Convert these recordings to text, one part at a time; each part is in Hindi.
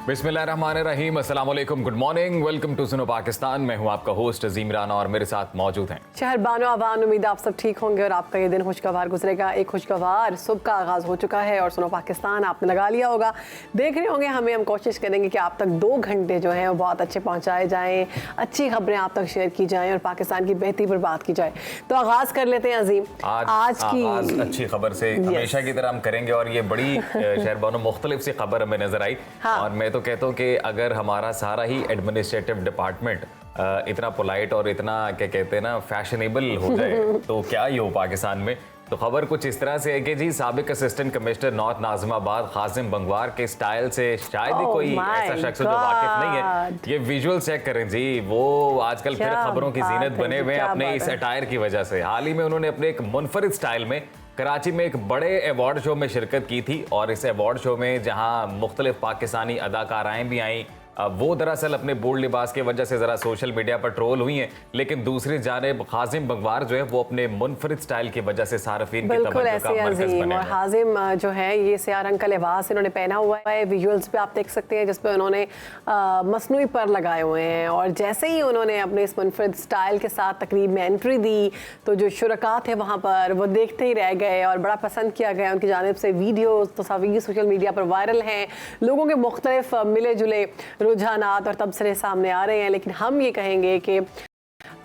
बिस्मिल्लाहिर्रहमानिर्रहीम, अस्सलाम वालेकुम, गुड मॉर्निंग, वेलकम टू सुनो पाकिस्तान। मैं हूं आपका होस्ट अजीम राना और मेरे साथ मौजूद हैं शहरबानो आवान। उम्मीद आप सब ठीक होंगे और आपका ये दिन खुशगवार गुजरेगा। एक खुशगवार सुबह का आगाज़ हो चुका है और सुनो पाकिस्तान आपने लगा लिया होगा, देख रहे होंगे हमें। हम कोशिश करेंगे कि आप तक 2 घंटे जो हैं वो बहुत अच्छे पहुँचाए जाएँ, अच्छी खबरें आप तक शेयर की जाएँ और पाकिस्तान की बेहतरी पर बात की जाए। तो आगाज़ कर लेते हैं अजीम आज की अच्छी खबर से। हमेशा की तरह हम करेंगे और ये बड़ी शहरबानो मुख्तलिफ सी खबर हमें नजर आई। और मैं तो कहता हूँ कि अगर हमारा सारा ही एडमिनिस्ट्रेटिव डिपार्टमेंट इतना पोलाइट और इतना क्या कहते हैं ना फैशनेबल हो जाए तो क्या ही हो पाकिस्तान में। तो खबर कुछ इस तरह से है कि जी साबिक assistant commissioner north Nazimabad Qasim Bangwar के स्टाइल से शायद ही कोई ऐसा शख्स जो वाकिफ नहीं है। ये विजुअल चेक करें जी, वो आजकल फिर खबरों की जीनत बने हुए हैं अपने इस अटायर की वजह से। हाल ही में उन्होंने अपने एक मुनफरिद स्टाइल में कराची में एक बड़े अवार्ड शो में शिरकत की थी और इस अवार्ड शो में जहां मुख्तलिफ पाकिस्तानी अदाकाराएं भी आईं, वो दरअसल अपने बोल्ड लिबास की वजह से ज़रा सोशल मीडिया पर ट्रोल हुई हैं। लेकिन दूसरी जानिब कासिम बंगवार जो है वो अपने मुनफरिद स्टाइल की वजह से सारफीन की तवज्जो का मरकज़ बने। और कासिम जो है ये सियाह रंग का लिबास इन्होंने पहना हुआ है। विजुअल्स पे आप देख सकते हैं जिसपे उन्होंने मसनूई पर लगाए हुए हैं और जैसे ही उन्होंने अपने इस मुनफरिद स्टाइल के साथ तकरीब में एंट्री दी तो जो शुरका थे वहाँ पर वो देखते ही रह गए और बड़ा पसंद किया गया उनकी जानिब से। वीडियो तस्वीर सोशल मीडिया पर वायरल हैं, लोगों के मुख्तलिफ मिले जुले रुझानात और तबसरे सामने आ रहे हैं। लेकिन हम ये कहेंगे कि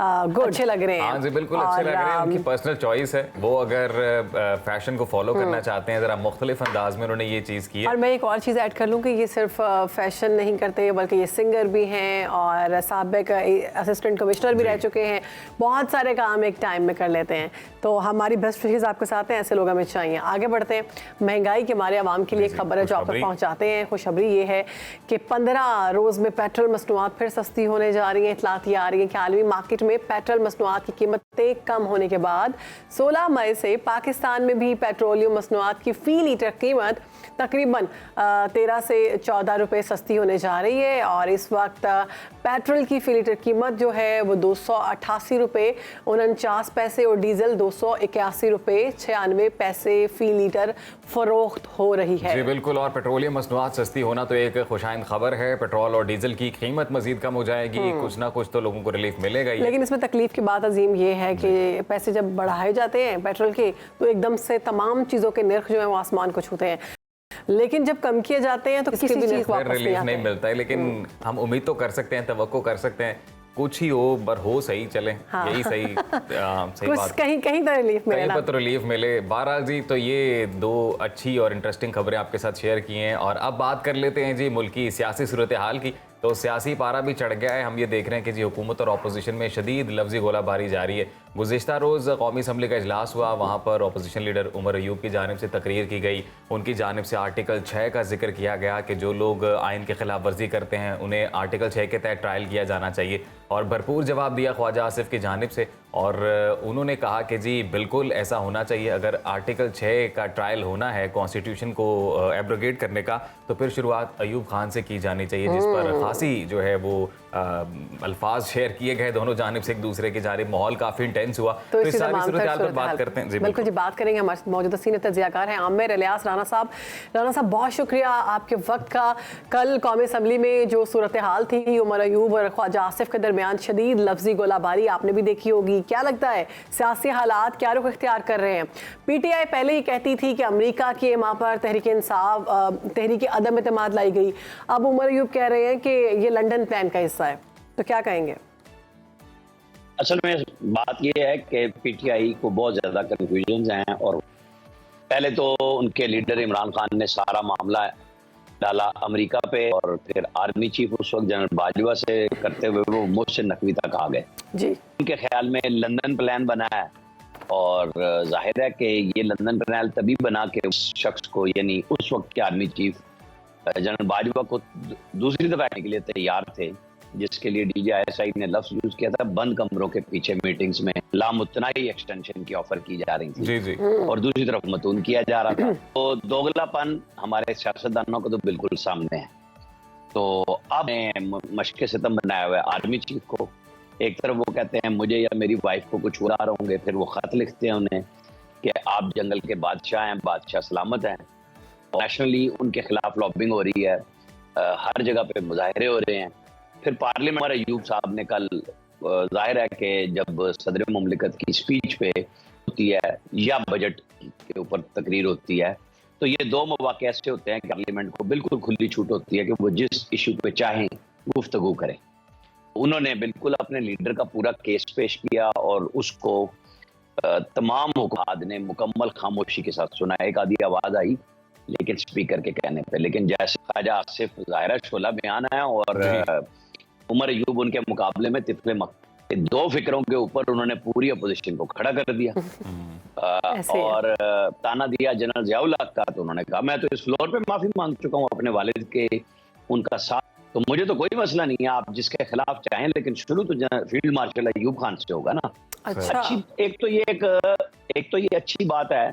अच्छे लग रहे हैं। हाँ जी, बिल्कुल अच्छे लग रहे हैं। उनकी पर्सनल चॉइस है, वो अगर फैशन को फॉलो करना चाहते हैं ज़रा मुख्तलिफ अंदाज में उन्होंने ये चीज़ की है। और मैं एक और चीज़ ऐड कर लूँ कि ये सिर्फ फैशन नहीं करते बल्कि ये सिंगर भी हैं और साबिक असिस्टेंट कमिश्नर भी रह चुके हैं। बहुत सारे काम एक टाइम में कर लेते हैं। तो हमारी बेस्ट विशेज़ आपके साथ हैं, ऐसे लोग हमें चाहिए। आगे बढ़ते हैं। महंगाई के हमारे आवाम के लिए खबर है जो आप तक पहुँचाते हैं। खुशखबरी ये है कि 15 रोज़ में पेट्रोल मसनूआत फिर सस्ती होने जा रही हैं। इतलात ये आ रही है कि आलमी मार्केट में पेट्रोल मसनूआत की कीमतें कम होने के बाद 16 मई से पाकिस्तान में भी पेट्रोलियम मसनूआत की फ़ी लीटर कीमत तकरीबन 13 से 14 रुपये सस्ती होने जा रही है। और इस वक्त पेट्रोल की फ़ी लीटर कीमत जो है वो 288 रुपये 49 पैसे और डीजल 281 रुपये 96 पैसे फ़ी लीटर फ़रोख्त हो रही है। जी बिल्कुल, और पेट्रोलियम मसनूआत सस्ती होना तो एक खुशाइंद खबर है। पेट्रोल और डीजल की कीमत मजीद कम हो जाएगी, कुछ ना कुछ तो लोगों को रिलीफ मिलेगा ही। लेकिन इसमें तकलीफ की बात अजीम ये है कि पैसे जब बढ़ाए जाते हैं पेट्रोल के तो एकदम से तमाम चीज़ों के नर्ख जो है वो आसमान को छूते हैं। लेकिन जब कम किए जाते हैं तो किसी भी चीज़ वापस रिलीफ नहीं मिलता है। लेकिन हम उम्मीद तो कर सकते हैं, तवक्को कर सकते हैं कुछ ही हो, पर हो सही चले। हाँ। यही सही सही बात, कहीं कहीं तो रिलीफ मिले, कहीं पर तो रिलीफ मिले। बहरहाल जी, तो ये 2 अच्छी और इंटरेस्टिंग खबरें आपके साथ शेयर की हैं। और अब बात कर लेते हैं जी मुल्क की सियासी सूरत हाल की। तो सियासी पारा भी चढ़ गया है। हम ये देख रहे हैं कि जी हुकूमत और अपोजिशन में शदीद लफ्जी गोलाबारी जारी है। गुज़िश्ता रोज़ कौमी असम्बली का इजलास हुआ, वहाँ पर अपोजिशन लीडर उमर अयूब की जानिब से तकरीर की गई। उनकी जानिब से आर्टिकल 6 का जिक्र किया गया कि जो लोग आइन के खिलाफ वर्जी करते हैं उन्हें आर्टिकल 6 के तहत ट्रायल किया जाना चाहिए। और भरपूर जवाब दिया ख्वाजा आसिफ की जानिब से और उन्होंने कहा कि जी बिल्कुल ऐसा होना चाहिए। अगर आर्टिकल 6 का ट्रायल होना है कॉन्स्टिट्यूशन को एब्रोगेट करने का तो फिर शुरुआत अयूब खान से की जानी चाहिए, जिस पर खासी जो है वो अल्फाज शेयर किए गए दोनों जानिब से एक दूसरे की जानिब। माहौल काफ़ी इंटेंस हुआ। तो इस सारी सूरत पर बात करते हैं। बिल्कुल जी, बात करेंगे। हमारे मौजूदा सीनियर तज्ज़ियाकार हैं आमिर इलियास राना साहब। राना साहब, बहुत शुक्रिया आपके वक्त का। कल कौमी असम्बली में जो सूरत हाल थी उमर अयूब और ख्वाजा आसिफ के दरमियान शदीद लफ्जी गोलाबारी आपने भी देखी होगी। क्या लगता है सियासी हालात क्या रुख इख्तियार कर रहे हैं? PTI पहले ही कहती थी कि अमेरिका के माँ पर तहरीक इंसाफ तहरीक अदम एतमाद लाई गई। अब उमर अयूब कह रहे हैं कि ये लंदन प्लान का हिस्सा है, तो क्या कहेंगे? असल में बात यह है कि PTI को बहुत ज़्यादा कन्फ्यूजन हैं और पहले तो उनके लीडर इमरान खान ने सारा मामला डाला अमेरिका पे और फिर आर्मी चीफ उस वक्त जनरल बाजवा से करते हुए वो मुझसे नकवी तक आ गए जी। उनके ख्याल में लंदन प्लान बना है और जाहिर है कि ये लंदन प्लान तभी बना के उस शख्स को, यानी उस वक्त के आर्मी चीफ जनरल बाजवा को दूसरी दफा आने के लिए तैयार थे, जिसके लिए DJISI ने लफ्ज यूज किया था बंद कमरों के पीछे मीटिंग्स में लामुतनाई एक्सटेंशन की ऑफर की जा रही थी जी जी। और दूसरी तरफ मतून किया जा रहा था। तो दोगलापन हमारे सियासतदानों को तो बिल्कुल सामने है। तो अब मशक़ सितम बनाया हुआ है आर्मी चीफ को। एक तरफ वो कहते हैं मुझे या मेरी वाइफ को कुछ उड़ा रहे होंगे, फिर वो खत लिखते हैं उन्हें कि आप जंगल के बादशाह हैं, बादशाह सलामत हैं। नेशनली उनके खिलाफ लॉबिंग हो रही है हर जगह पे मुजाहरे हो रहे हैं। फिर पार्लियामेंट हमारे अयूब साहब ने कल जाहिर है कि जब सदर मुमलिकत की स्पीच पे होती है या बजट के ऊपर तकरीर होती है, तो ये दो मौके ऐसे होते हैं कि पार्लियामेंट को बिल्कुल खुली छूट होती है कि वो जिस इशू पे चाहें गुफ्तगू करें। उन्होंने बिल्कुल अपने लीडर का पूरा केस पेश किया और उसको तमाम हुक्काद ने मुकम्मल खामोशी के साथ सुना। एक आधी आवाज आई लेकिन स्पीकर के कहने पे, लेकिन जैसे ख्वाजा आसिफ ज़ाहिरा शोला बयान है और उमर अयूब उनके मुकाबले में तिफले दो फिक्रों के ऊपर उन्होंने पूरी अपोजिशन को खड़ा कर दिया और ताना दिया जनरल ज़ियाउल हक का। तो उन्होंने कहा मैं तो इस फ्लोर पे माफी मांग चुका हूँ अपने वालिद के उनका साथ, तो मुझे तो कोई मसला नहीं है, आप जिसके खिलाफ चाहें, लेकिन शुरू तो फील्ड मार्शल अयूब खान से होगा ना। अच्छा। एक तो ये अच्छी बात है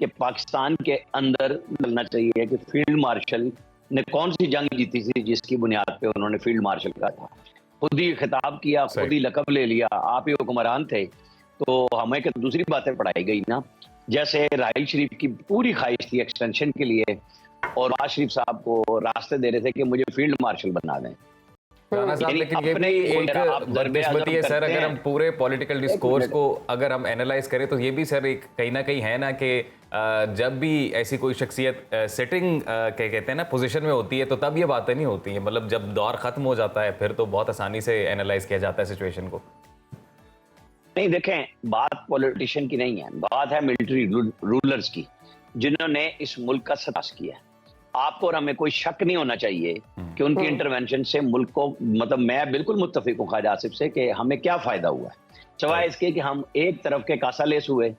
कि पाकिस्तान के अंदर मिलना चाहिए कि फील्ड मार्शल ने कौन सी जंग जीती थी जिसकी बुनियाद पे उन्होंने फील्ड मार्शल का था, खुद ही खिताब किया, खुद ही लकब ले लिया, आप ही हुक्मरान थे। तो हमें दूसरी बातें पढ़ाई गई ना, जैसे राहिल शरीफ की पूरी ख्वाहिश थी एक्सटेंशन के लिए और नवाज शरीफ साहब को रास्ते दे रहे थे कि मुझे फील्ड मार्शल बना दें। राना साहब, लेकिन ये भी एक बदकिस्मती है सर, अगर हम पूरे पॉलिटिकल डिस्कोर्स को अगर हम एनालाइज करें तो ये भी सर एक कहीं ना कहीं है ना कि जब भी ऐसी कोई शख्सियत सेटिंग क्या कहते हैं ना पोजीशन में होती है तो तब ये बातें नहीं होती हैं, मतलब जब दौर खत्म हो जाता है फिर तो बहुत आसानी से एनालाइज किया जाता है सिचुएशन को। नहीं देखें, बात पॉलिटिशियन की नहीं है, बात है मिलिट्री रूलर्स की जिन्होंने इस मुल्क का सताश किया। आपको और हमें कोई शक नहीं होना चाहिए कि उनकी इंटरवेंशन से मुल्क को, मतलब मैं बिल्कुल मुत्तफिक हूँ ख्वाजा आसिफ से कि हमें क्या फायदा हुआ है सिवाय इसके कि हम एक तरफ के कासालेस हुए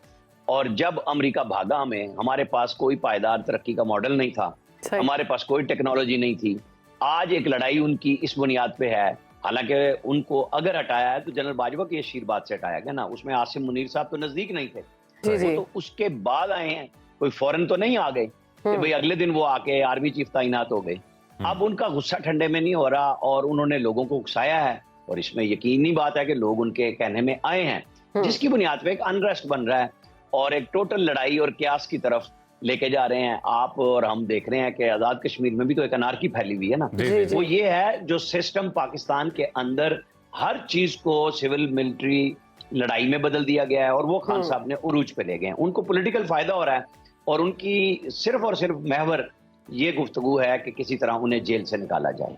और जब अमेरिका भागा हमें, हमारे पास कोई पायदार तरक्की का मॉडल नहीं था, हमारे पास कोई टेक्नोलॉजी नहीं थी। आज एक लड़ाई उनकी इस बुनियाद पे है, हालांकि उनको अगर हटाया है तो जनरल बाजवा की शीरबाद से हटाया गया ना, उसमें आसिम मुनीर साहब तो नजदीक नहीं थे, तो उसके बाद आए हैं, कोई फौरन तो नहीं आ गए कि भाई अगले दिन वो आके आर्मी चीफ तैनात हो गए। अब उनका गुस्सा ठंडे में नहीं हो रहा और उन्होंने लोगों को उकसाया है और इसमें यकीनी बात है कि लोग उनके कहने में आए हैं जिसकी बुनियाद पे एक अनरेस्ट बन रहा है और एक टोटल लड़ाई और क्यास की तरफ लेके जा रहे हैं। आप और हम देख रहे हैं कि आजाद कश्मीर में भी तो एक अनार्की फैली हुई है ना, वो ये है जो सिस्टम पाकिस्तान के अंदर हर चीज को सिविल मिलिट्री लड़ाई में बदल दिया गया है और वो खान साहब ने उरूज पे ले गए हैं। उनको पॉलिटिकल फायदा हो रहा है और उनकी सिर्फ और सिर्फ महवर ये गुफ्तगू है कि किसी तरह उन्हें जेल से निकाला जाए।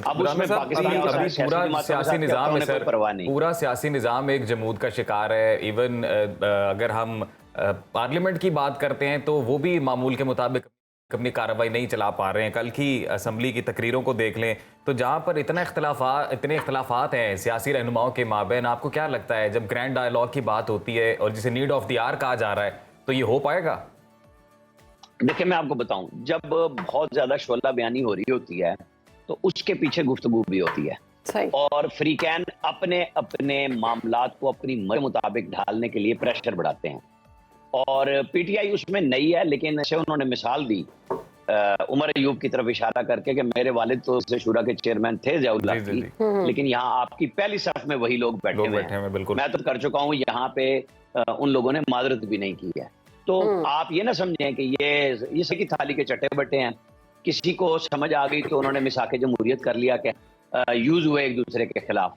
अब उसमें पाकिस्तान पूरा सियासी निजाम है सर, पूरा सियासी निजाम एक जमूद का शिकार है। इवन अगर हम पार्लियामेंट की बात करते हैं तो वो भी मामूल के मुताबिक अपनी कार्रवाई नहीं चला पा रहे हैं। कल की असम्बली की तकरीरों को देख लें तो जहाँ पर इतने इख्तलाफात हैं सियासी रहनुमाओं के माबैन, आपको क्या लगता है जब ग्रैंड डायलॉग की बात होती है और जिसे नीड ऑफ द आवर कहा जा रहा है तो ये हो पाएगा? देखिए मैं आपको बताऊं, जब बहुत ज्यादा शोला बयानी हो रही होती है तो उसके पीछे गुफ्तगू भी होती है और फ्रीकैन अपने अपने मामलात को अपनी मर्जी मुताबिक ढालने के लिए प्रेशर बढ़ाते हैं और पीटीआई उसमें नई है, लेकिन ऐसे उन्होंने मिसाल दी उमर अयूब की तरफ इशारा करके कि मेरे वालिद तो शुरा के चेयरमैन थे ज़ियाउल हक की, लेकिन यहाँ आपकी पहली सफ में वही लोग बैठे हुए हैं। मैं तो कर चुका हूँ, यहाँ पे उन लोगों ने माजरत भी नहीं की है। तो आप ये ना समझें कि ये सही थाली के चट्टे बट्टे हैं, किसी को समझ आ गई तो उन्होंने मिसाके जमहूरियत कर लिया कि यूज हुए एक दूसरे के खिलाफ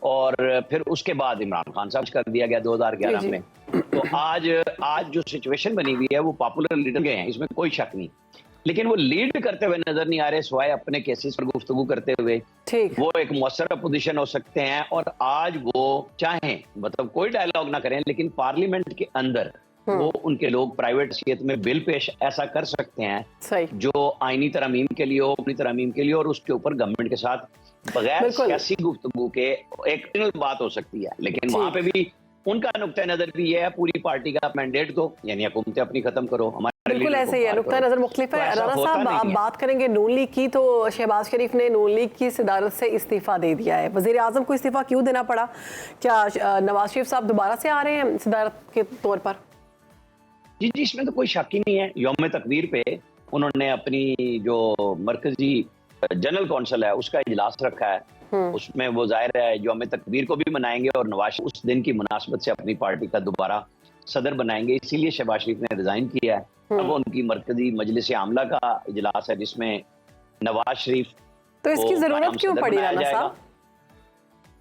और फिर उसके बाद इमरान खान साहब कर दिया गया 2011 में। तो आज जो सिचुएशन बनी हुई है वो पॉपुलर लीडर गए हैं, इसमें कोई शक नहीं, लेकिन वो लीड करते हुए नजर नहीं आ रहे सिवाय अपने केसेस पर गुफ्तगू करते हुए। वो एक मौसर अपोजिशन हो सकते हैं और आज वो चाहें मतलब कोई डायलॉग ना करें, लेकिन पार्लियामेंट के अंदर वो उनके लोग प्राइवेट हैसियत में बिल पेश ऐसा कर सकते हैं जो आईनी तरमीम के लिए हो, अपनी तरमीम के लिए, और उसके ऊपर गवर्नमेंट के साथ बगैर सियासी गुफ्तगू के एक बात हो सकती है। लेकिन वहां पे भी उनका नुक्ता नजर भी ये है पूरी पार्टी का मैंडेट दो, यानी हुकूमतें अपनी खत्म करो। बिल्कुल ऐसे ही है, नुक्ता नजर मुख्तलिफ है। राना साहब आप बात करेंगे नून लीग की, तो शहबाज शरीफ ने नून लीग की सदारत से इस्तीफा दे दिया है। वजीर आजम को इस्तीफा क्यों देना पड़ा? क्या नवाज शरीफ साहब दोबारा से आ रहे हैं सदारत के तौर पर? जी इसमें तो कोई शक ही नहीं है। यौम तकबीर पे उन्होंने अपनी जो मरकजी जनरल कौंसिल है उसका इजलास रखा है, उसमें वो जाहिर है यौम तकबीर को भी मनाएंगे और नवाज उस दिन की मुनासबत से अपनी पार्टी का दोबारा सदर बनाएंगे, इसीलिए शहबाज शरीफ ने रिजाइन किया है। अब उनकी मरकजी मजलिस आमला का इजलास है जिसमें नवाज शरीफ तो इसकी जरूरत क्यों पड़ी राणा साहब?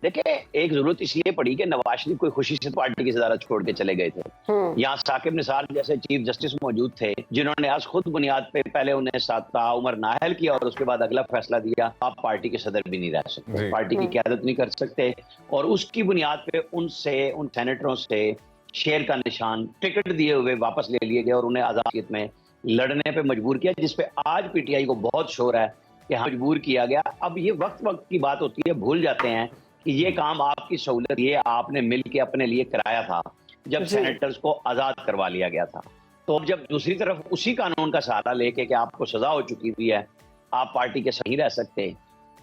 देखिए, एक जरूरत इसलिए पड़ी कि नवाज शरीफ कोई खुशी से पार्टी की सदारत छोड़ के चले गए थे। यहाँ साकिब निसार जैसे चीफ जस्टिस मौजूद थे, जिन्होंने आज खुद बुनियाद पे पहले उन्हें ताउम्र नाअहल किया और उसके बाद अगला फैसला दिया आप पार्टी के सदर भी नहीं रह सकते, पार्टी की क़यादत नहीं कर सकते। और उसकी बुनियाद पे उन सेनेटरों से शेर का निशान टिकट दिए हुए वापस ले लिए गए और उन्हें आज़ाद में लड़ने पे मजबूर किया, जिसपे आज पीटीआई को बहुत शोर है कि हाँ मजबूर किया गया। अब ये वक्त की बात होती है, भूल जाते हैं कि ये काम आपकी सहूलत ये आपने मिल के अपने लिए कराया था जब सेनेटर्स को आज़ाद करवा लिया गया था। तो जब दूसरी तरफ उसी कानून का सहारा लेके कि आपको सजा हो चुकी हुई है, आप पार्टी के सही रह सकते,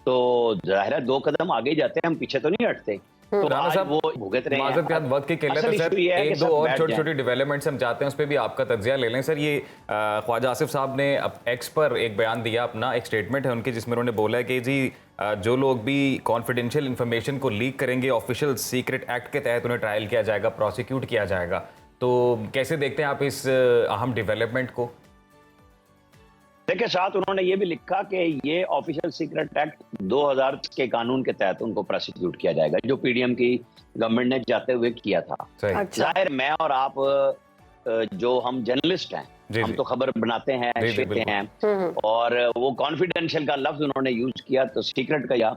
तो जाहिर है 2 कदम आगे जाते हैं, हम पीछे तो नहीं हटते। तो राणा साहब वो भुगत रहे हैं। वक्त की किल्लत है सर, एक दो और छोटी छोटी डेवलपमेंट्स हम चाहते हैं उस पर भी आपका तज्जिया ले लें सर। ये ख्वाजा आसिफ साहब ने एक्स पर एक बयान दिया, अपना एक स्टेटमेंट है उनकी, जिसमें उन्होंने बोला है कि जी जो लोग भी कॉन्फिडेंशियल इन्फॉर्मेशन को लीक करेंगे ऑफिशियल सीक्रेट एक्ट के तहत उन्हें ट्रायल किया जाएगा, प्रोसिक्यूट किया जाएगा। तो कैसे देखते हैं आप इस अहम डेवलपमेंट को? देखिए, साथ उन्होंने ये भी लिखा कि ये ऑफिशियल सीक्रेट एक्ट 2000 के कानून के तहत उनको प्रोसिक्यूट किया जाएगा, जो पीडीएम की गवर्नमेंट ने जाते हुए किया था। जाहिर मैं और आप जो हम जर्नलिस्ट हैं, हम तो खबर बनाते हैं, लिखते हैं, और वो कॉन्फिडेंशियल का लफ्ज उन्होंने यूज किया तो सीक्रेट का,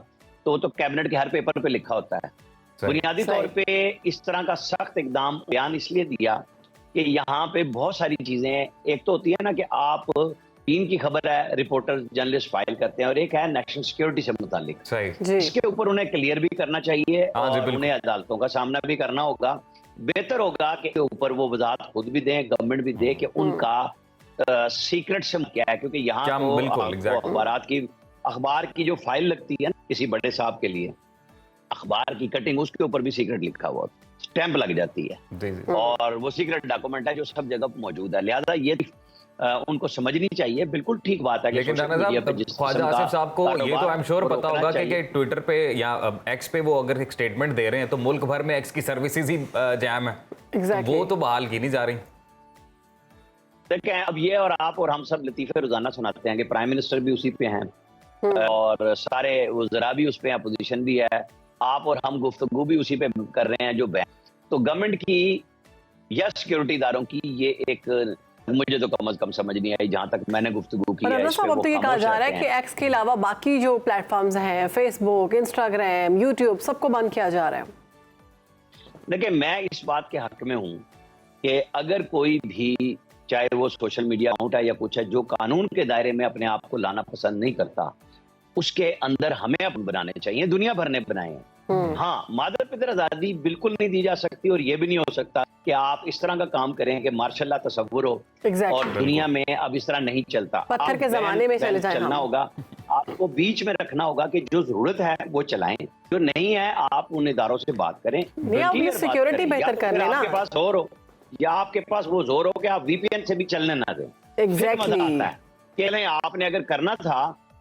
तो कैबिनेट के हर पेपर पे लिखा होता है। बुनियादी तौर पे इस तरह का सख्त इकदाम बयान इसलिए दिया कि यहाँ पे बहुत सारी चीजें, एक तो होती है ना कि आप टीम की खबर है, रिपोर्टर जर्नलिस्ट फाइल करते हैं, और एक है नेशनल सिक्योरिटी से मुतालिक। इसके ऊपर उन्हें क्लियर भी करना चाहिए और उन्हें अदालतों का सामना भी करना होगा। बेहतर होगा कि ऊपर वो वजाहत खुद भी दें, गवर्नमेंट भी दे कि उनका सीक्रेट से क्या है, क्योंकि यहाँ तो अखबार की जो फाइल लगती है किसी बड़े साहब के लिए, अखबार की कटिंग, उसके ऊपर भी सीक्रेट लिखा हुआ स्टैंप लग जाती है, और वो सीक्रेट डॉक्यूमेंट है जो सब जगह मौजूद है। लिहाजा ये उनको समझनी चाहिए। बिल्कुल ठीक बात है। लेकिन राणा साहब, ख्वाजा आसिफ साहब को ये तो आई एम श्योर पता होगा कि ट्विटर पे या एक्स पे वो अगर एक स्टेटमेंट दे रहे हैं तो मुल्क भर में एक्स की सर्विसेज ही जैम है, वो तो बहाल की नहीं जा रही। देखें, अब ये और आप और हम सब लतीफे रोजाना सुनाते हैं कि प्राइम मिनिस्टर भी उसी पे हैं और सारे वज़रा भी उस पे हैं, अपोजिशन भी है, आप और हम गुफ्तगू भी उसी पे कर रहे हैं जो बैन। तो गवर्नमेंट की या सिक्योरिटी इदारों की ये एक, मुझे तो कम से कम समझ नहीं आई जहां तक मैंने गुफ्तगू की है। अब तो ये कहा जा रहा है कि एक्स के अलावा बाकी जो प्लेटफॉर्म्स हैं, फेसबुक, इंस्टाग्राम, यूट्यूब, सबको बंद किया जा रहा है। देखिए, मैं इस बात के हक में हूं कि अगर कोई भी, चाहे वो सोशल मीडिया अकाउंट है या कुछ है, जो कानून के दायरे में अपने आप को लाना पसंद नहीं करता, उसके अंदर हमें अपन बनाने चाहिए। दुनिया भर ने बनाए हैं। हाँ, मादर पितर आजादी बिल्कुल नहीं दी जा सकती, और ये भी नहीं हो सकता कि आप इस तरह का काम करें कि मार्शल तस्वुर हो और दुनिया में अब इस तरह नहीं चलता। पत्थर के जमाने में चलना होगा, आपको बीच में रखना होगा कि जो जरूरत है वो चलाएं, जो नहीं है आप उन इदारों से बात करें। सिक्योरिटी बेहतर कर लेना, आपके पास जोर हो या आपके पास वो जोर हो कि आप वीपीएन से भी चलने ना दें। एग्जैक्टली। आपने अगर करना था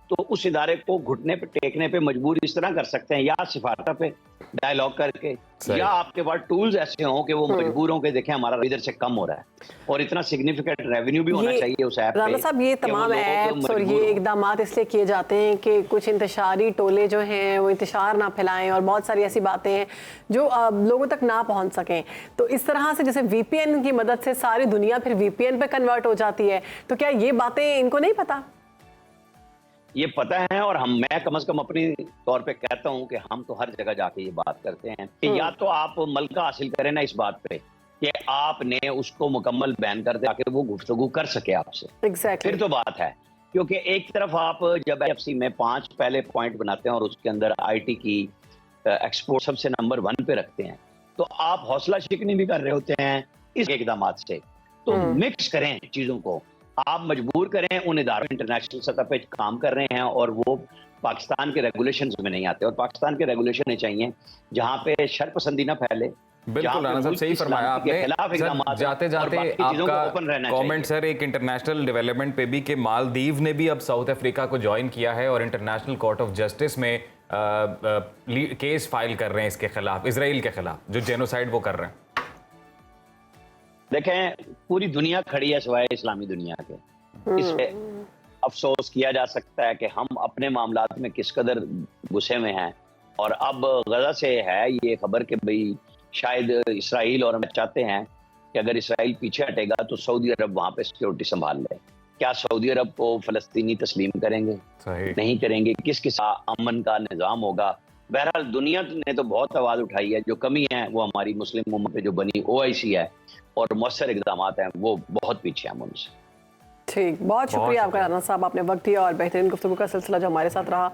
तो उस इदारे को घुटने पे टेकने पे मजबूर इस तरह कर सकते हैं, या सिफारता पे डायलॉग करके, या आपके पास टूल्स ऐसे हों कि वो मजबूर हों कि देखें हमारा इधर से कम हो रहा है, और इतना सिग्निफिकेंट रेवेन्यू भी होना चाहिए उस ऐप पे। राणा साहब, ये तमाम ऐप्स और ये इकदाम इसलिए किए जाते हैं कि कुछ इंतशारी टोले जो हैं वो इंतशार ना फैलाएं, और बहुत सारी ऐसी बातें हैं जो लोगों तक ना पहुंच सकें। तो इस तरह से जैसे वीपीएन की मदद से सारी दुनिया फिर वीपीएन पे कन्वर्ट हो जाती है, तो क्या ये बातें इनको नहीं पता? ये पता है, और मैं कम से कम अपनी तौर पे कहता हूं कि हम तो हर जगह जाके ये बात करते हैं कि या तो आप मलका हासिल करें ना इस बात पे कि आपने उसको मुकम्मल बैन कर दे ताकि वो गुफ्तगू कर सके आपसे। फिर तो बात है, क्योंकि एक तरफ आप जब एफसी में 5 पहले पॉइंट बनाते हैं और उसके अंदर आईटी की एक्सपोर्ट सबसे नंबर 1 पे रखते हैं, तो आप हौसला शिकनी भी कर रहे होते हैं इस इकदाम से। तो मिक्स करें चीजों को, आप मजबूर करें उन इदारों, इंटरनेशनल सतह पे काम कर रहे हैं और वो पाकिस्तान के रेगुलेशंस में नहीं आते, और पाकिस्तान के रेगुलेशन चाहिए जहां पे शरपसंदी ना फैले। बिल्कुल राणा साहब, सही फरमाया आपने। जाते जाते आपका कमेंट सर एक इंटरनेशनल डेवलपमेंट पे भी कि मालदीव ने भी अब साउथ अफ्रीका को ज्वाइन किया है और इंटरनेशनल कोर्ट ऑफ जस्टिस में केस फाइल कर रहे हैं इसके खिलाफ, इसराइल के खिलाफ, जो जेनोसाइड वो कर रहे हैं। देखें, पूरी दुनिया खड़ी है सिवाय इस्लामी दुनिया के, अफसोस किया जा सकता है कि हम अपने मामलात में किस कदर गुस्से में हैं। और अब गजा से है ये खबर कि भाई शायद इसराइल और हम चाहते हैं कि अगर इसराइल पीछे हटेगा तो सऊदी अरब वहाँ पे सिक्योरिटी संभाल ले। क्या सऊदी अरब को फलस्तीनी तस्लीम करेंगे? नहीं करेंगे। किस किस अमन का निज़ाम होगा? बहरहाल दुनिया ने तो बहुत आवाज़ उठाई है। जो कमी है वो हमारी मुस्लिम उम्मत पे जो बनी OIC है और मौसर इक़दाम हैं वो बहुत पीछे हैं उनसे। ठीक, बहुत शुक्रिया आपका राना साहब, आपने वक्त दिया और बेहतरीन गुफ्तगू का सिलसिला जो हमारे साथ रहा।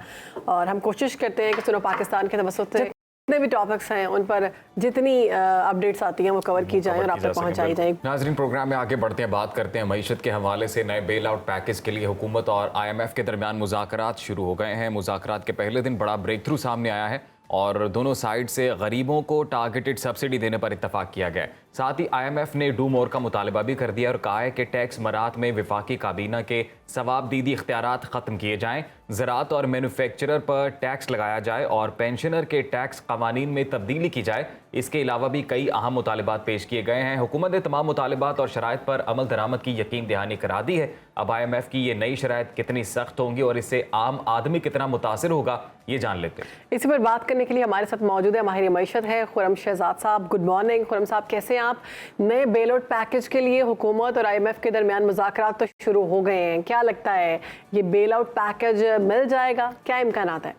और हम कोशिश करते हैं कि सुनो पाकिस्तान के तवस्सुत से जितने भी टॉपिक्स हैं उन पर जितनी अपडेट्स आती हैं वो कवर की जाएं और आप तक पहुंचाई जाएं। नाज़रीन, प्रोग्राम में आगे बढ़ते हैं, बात करते हैं मईशत के हवाले से। नए बेल आउट पैकेज के लिए हुकूमत और IMF के दरमियान मुज़ाकरात शुरू हो गए हैं। मुज़ाकरात के पहले दिन बड़ा ब्रेक थ्रू सामने आया है और दोनों साइड से गरीबों को टारगेटेड सब्सिडी देने पर इत्तफाक किया गया। साथ ही IMF ने डू मोर का मुतालबा भी कर दिया और कहा है कि टैक्स मरात में विफाकी काबीना के सवाबदीदी इख्तियारात ख़त्म किए जाएं, ज़राअत और मैन्युफैक्चरर पर टैक्स लगाया जाए और पेंशनर के टैक्स कवानीन में तब्दीली की जाए। इसके अलावा भी कई अहम मुतालबात पेश किए गए हैं। हुकूमत ने तमाम मुतालबात और शराइत पर अमल दरामद की यकीन दहानी करा दी है। अब IMF की ये नई शराइत कितनी सख्त होंगी और इससे आम आदमी कितना मुतासिर होगा, ये जान लेते हैं। इसी पर बात करने के लिए हमारे साथ मौजूद है माहिर मईशत है खुर्रम शहजाद साहब। गुड मॉर्निंग खुर्रम साहब, कैसे हैं आप? नए बेल आउट पैकेज के लिए हुकूमत और IMF के दरमियान मुज़ाकरात तो शुरू हो गए हैं, क्या लगता है ये बेल आउट पैकेज मिल जाएगा? क्या इम्कानात है?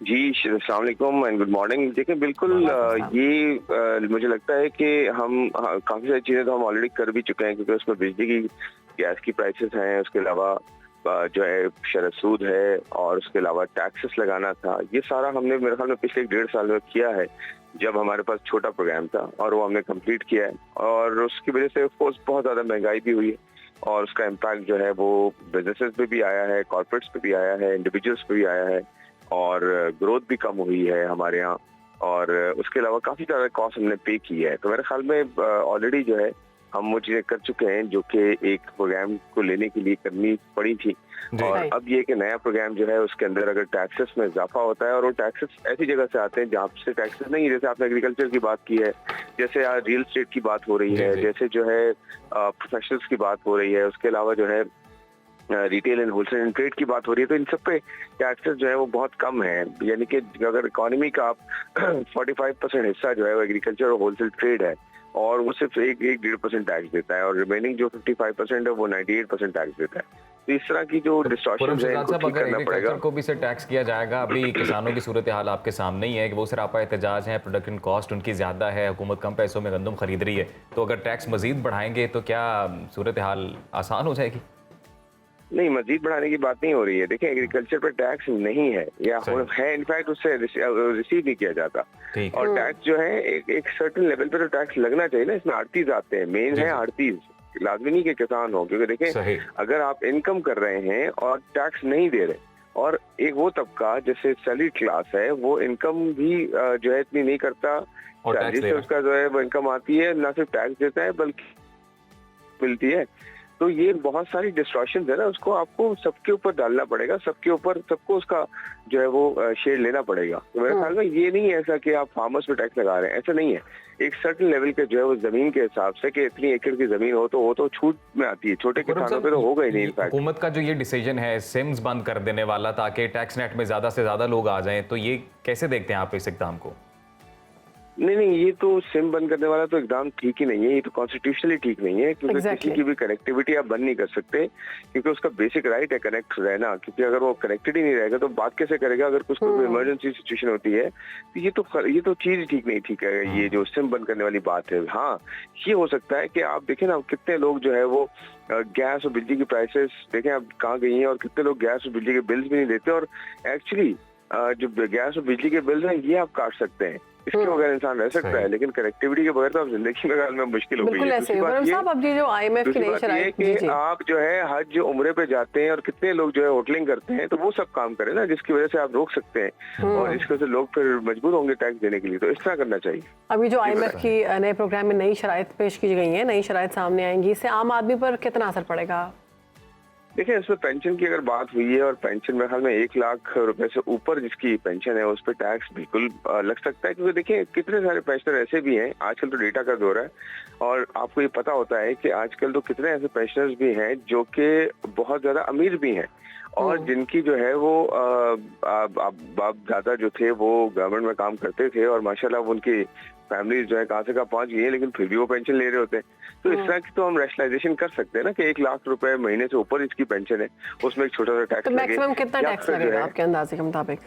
जी अस्सलाम वालेकुम एंड गुड मॉर्निंग। देखिए बिल्कुल ये मुझे लगता है कि हम काफ़ी सारी चीज़ें तो हम ऑलरेडी कर भी चुके हैं, क्योंकि उसमें बिजली की गैस की प्राइसेस हैं, उसके अलावा जो है शरत सूद है और उसके अलावा टैक्सेस लगाना था। ये सारा हमने मेरे ख्याल में पिछले 1.5 साल में किया है, जब हमारे पास छोटा प्रोग्राम था, और वो हमने कंप्लीट किया है। और उसकी वजह से ऑफ कोर्स बहुत ज़्यादा महंगाई भी हुई है और उसका इम्पैक्ट जो है वो बिजनेसेस पे भी आया है, कॉर्पोरेट्स पे भी आया है, इंडिविजुअल्स पे भी आया है और ग्रोथ भी कम हुई है हमारे यहाँ। और उसके अलावा काफ़ी ज़्यादा कॉस्ट हमने पे की है। तो मेरे ख्याल में ऑलरेडी जो है हम वो चीज़ें कर चुके हैं जो कि एक प्रोग्राम को लेने के लिए करनी पड़ी थी। और अब ये कि नया प्रोग्राम जो है उसके अंदर अगर टैक्सेस में इजाफा होता है, और वो टैक्सेस ऐसी जगह से आते हैं जहाँ से टैक्सेस नहीं, जैसे आपने एग्रीकल्चर की बात की है, जैसे आज रियल एस्टेट की बात हो रही है, जैसे जो है प्रोफेशनल्स की बात हो रही है, उसके अलावा जो है retail and wholesale and trade की बात हो रही है। तो इन सब पे टैक्सेस जो है वो बहुत कम है। यानी कि अगर इकोनॉमी का आप 45% हिस्सा जो है वो एग्रीकल्चर और होलसेल ट्रेड है, और वो सिर्फ 1-1.5% टैक्स देता है, और रिमेनिंग जो 55% है वो 98% टैक्स देता है। तो इस तरह की जो डिस्टॉर्शन है इनको ठीक करना पड़ेगा। को भी से टैक्स किया जाएगा। अभी किसानों की सूरत हाल आपके सामने ही है कि वो सरापा एहतजाज है, प्रोडक्शन कॉस्ट उनकी ज़्यादा है, हुकूमत कम पैसों में गंदम खरीद रही है। तो अगर टैक्स मजीद बढ़ाएंगे तो क्या सूरत हाल आसान हो जाएगी? नहीं, मजीद बढ़ाने की बात नहीं हो रही है। देखिए एग्रीकल्चर पर टैक्स नहीं है या है, इनफैक्ट उससे रिसीव नहीं किया जाता। और टैक्स जो है एक सर्टेन लेवल पे तो टैक्स लगना चाहिए ना। इसमें आड़तीज आते हैं, मेन है आड़तीज, लाजमी नहीं कि किसान हो। क्योंकि देखिए अगर आप इनकम कर रहे हैं और टैक्स नहीं दे रहे, और एक वो तबका जैसे सैलरी क्लास है वो इनकम भी जो है इतनी नहीं करता, जिससे उसका जो है वो इनकम आती है, ना सिर्फ टैक्स देता है बल्कि मिलती है। तो ये बहुत सारी डिस्ट्रॉशन है ना, उसको आपको सबके ऊपर डालना पड़ेगा, सबके ऊपर सबको उसका जो है वो शेयर लेना पड़ेगा। तो मेरे ख्याल में ये नहीं है ऐसा कि आप फार्मर्स पे टैक्स लगा रहे हैं, ऐसा नहीं है। एक सर्टेन लेवल के जो है वो जमीन के हिसाब से कि इतनी एकड़ की जमीन हो तो वो तो छूट में आती है, छोटे किसानों पे तो होगा ही नहीं। हुकूमत का जो ये डिसीजन है सिम्स बंद कर देने वाला ताकि टैक्स नेट में ज्यादा से ज्यादा लोग आ जाएं, तो ये कैसे देखते हैं आप इस इक़दाम को? नहीं, ये तो सिम बंद करने वाला तो एकदम ठीक ही नहीं है। ये तो कॉन्स्टिट्यूशनली ठीक नहीं है, क्योंकि किसी की भी कनेक्टिविटी आप बंद नहीं कर सकते, क्योंकि उसका बेसिक राइट है कनेक्ट रहना। क्योंकि अगर वो कनेक्टेड ही नहीं रहेगा तो बात कैसे करेगा? अगर कुछ कोई इमरजेंसी सिचुएशन होती है तो ये तो चीज ठीक नहीं। ठीक है, ये जो सिम बंद करने वाली बात है, हाँ ये हो सकता है कि आप देखें ना कितने लोग जो है वो गैस और बिजली की प्राइसेस देखें अब कहाँ गई हैं, और कितने लोग गैस और बिजली के बिल्स भी नहीं देते। और एक्चुअली जो गैस और बिजली के बिल्स हैं ये आप काट सकते हैं, इसके बगैर इंसान रह सकता है, लेकिन कनेक्टिविटी के बगैर तो आप जिंदगी में मुश्किल हो गई है। दूसरी बात ये कि आप जो है हज उम्रे पे जाते हैं और कितने लोग जो है होटलिंग करते हैं, तो वो सब काम करें ना जिसकी वजह से आप रोक सकते हैं, और जिसकी वजह से लोग फिर मजबूर होंगे टैक्स देने के लिए। तो इस तरह करना चाहिए। अभी जो IMF की नए प्रोग्राम में नई शराइत पेश की गई है, नई शराइत सामने आएंगी, इससे आम आदमी पर कितना असर पड़ेगा? देखिए, इसमें पेंशन की अगर बात हुई है और पेंशन मेरे ख्याल में 1 लाख रुपए से ऊपर जिसकी पेंशन है उस पर टैक्स बिल्कुल लग सकता है, क्योंकि देखिए कितने सारे पेंशनर ऐसे भी हैं, आजकल तो डेटा का दौर है और आपको ये पता होता है कि आजकल तो कितने ऐसे पेंशनर्स भी हैं जो कि बहुत ज्यादा अमीर भी हैं और जिनकी जो है वो बाप दादा जो थे वो गवर्नमेंट में काम करते थे और माशाल्लाह उनकी फैमिली जो है कहाँ से कहाँ पहुंच गई है, लेकिन फिर भी वो पेंशन ले रहे होते हैं। तो इस तरह की तो हम रैशनलाइजेशन कर सकते हैं ना कि 1 लाख रुपए महीने से ऊपर इसकी पेंशन है, उसमें एक छोटा सा टैक्स तो मैक्सिमम कितना टैक्स लगेगा आपके अंदाजे के मुताबिक?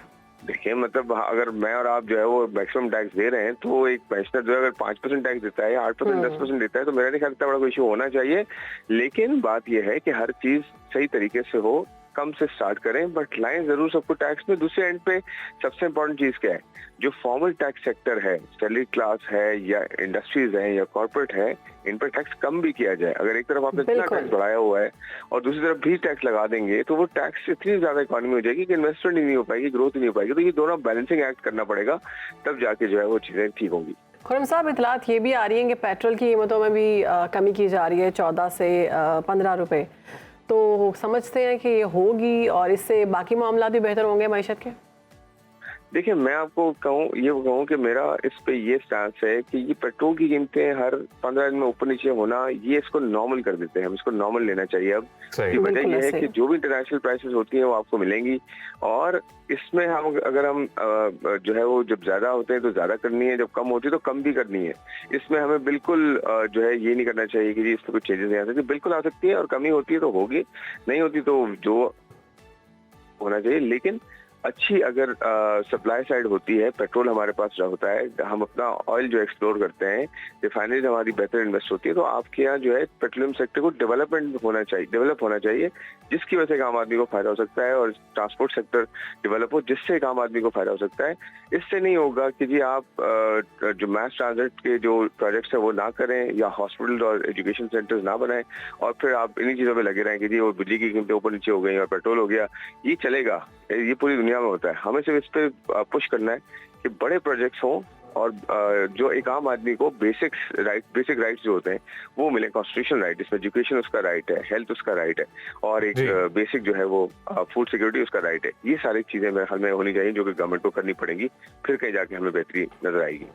देखिए, मतलब अगर मैं और आप जो है वो मैक्सिमम टैक्स दे रहे हैं तो एक पेंशनर जो है अगर 5% टैक्स देता है, 8%, 10% देता है तो मेरा नहीं ख्याल इतना बड़ा कोई इशू होना चाहिए। लेकिन बात यह है कि हर चीज सही तरीके से हो, कम से स्टार्ट करें, बट लाएं जरूर सबको टैक्स में। दूसरे एंड पे सबसे इम्पोर्टेंट चीज क्या है, जो फॉर्मल टैक्स सेक्टर है, सैलरी क्लास है या इंडस्ट्रीज है या कॉर्पोरेट है, इन पर टैक्स कम भी किया जाए। अगर एक तरफ आपने इतना टैक्स बढ़ाया हुआ है और दूसरी तरफ भी टैक्स लगा देंगे तो वो टैक्स इतनी ज्यादा इकोनॉमी हो जाएगी कि इन्वेस्टमेंट ही नहीं हो पाएगी, ग्रोथ ही नहीं हो पाएगी। तो ये दोनों बैलेंसिंग एक्ट करना पड़ेगा, तब जाके जो है वो चीजें ठीक होंगी। खुर्रम साहब, इतलात ये भी आ रही हैं कि पेट्रोल की कीमतों में भी कमी की जा रही है 14 से 15 रुपए, तो समझते हैं कि ये होगी और इससे बाकी मामला भी बेहतर होंगे मैशत के? देखिए, मैं आपको कहूँ कि मेरा इस पे ये स्टांस है कि ये पेट्रोल की कीमतें हर 15 दिन में ऊपर नीचे होना, ये इसको नॉर्मल कर देते हैं, हम इसको नॉर्मल लेना चाहिए। अब की वजह ये है कि जो भी इंटरनेशनल प्राइसेस होती हैं वो आपको मिलेंगी और इसमें हम अगर हम जो है वो जब ज्यादा होते हैं तो ज्यादा करनी है, जब कम होती है तो कम भी करनी है। इसमें हमें बिल्कुल जो है ये नहीं करना चाहिए कि जी इसमें कुछ चेंजेस नहीं आ सकती, बिल्कुल आ सकती है और कमी होती है तो होगी, नहीं होती तो जो होना चाहिए। लेकिन अच्छी अगर सप्लाई साइड होती है, पेट्रोल हमारे पास होता है, हम अपना ऑयल जो एक्सप्लोर करते हैं, रिफाइनरीज हमारी बेहतर इन्वेस्ट होती है, तो आपके यहाँ जो है पेट्रोलियम सेक्टर को डेवलप होना चाहिए जिसकी वजह से एक आम आदमी को फायदा हो सकता है और ट्रांसपोर्ट सेक्टर डेवलप हो जिससे एक आम आदमी को फायदा हो सकता है। इससे नहीं होगा कि जी आप जो मैस ट्रांजिट के जो प्रोजेक्ट्स है वो ना करें या हॉस्पिटल और एजुकेशन सेंटर्स ना बनाएं और फिर आप इन्हीं चीजों में लगे रहें कि जी वो बिजली की कीमतें ऊपर नीचे हो गई और पेट्रोल हो गया। ये चलेगा, ये पूरी दुनिया में होता है। हमें सिर्फ इस पे पुश करना है कि बड़े प्रोजेक्ट्स हों और जो एक आम आदमी को बेसिक राइट्स जो होते हैं वो मिले, कॉन्स्टिट्यूशनल राइट, इसमें एजुकेशन उसका राइट है, हेल्थ उसका राइट है और एक बेसिक जो है वो फूड सिक्योरिटी उसका राइट है। ये सारी चीजें मेरे ख्याल में होनी चाहिए जो कि गवर्नमेंट को करनी पड़ेगी, फिर कहीं जाके हमें बेहतरी नजर आएगी।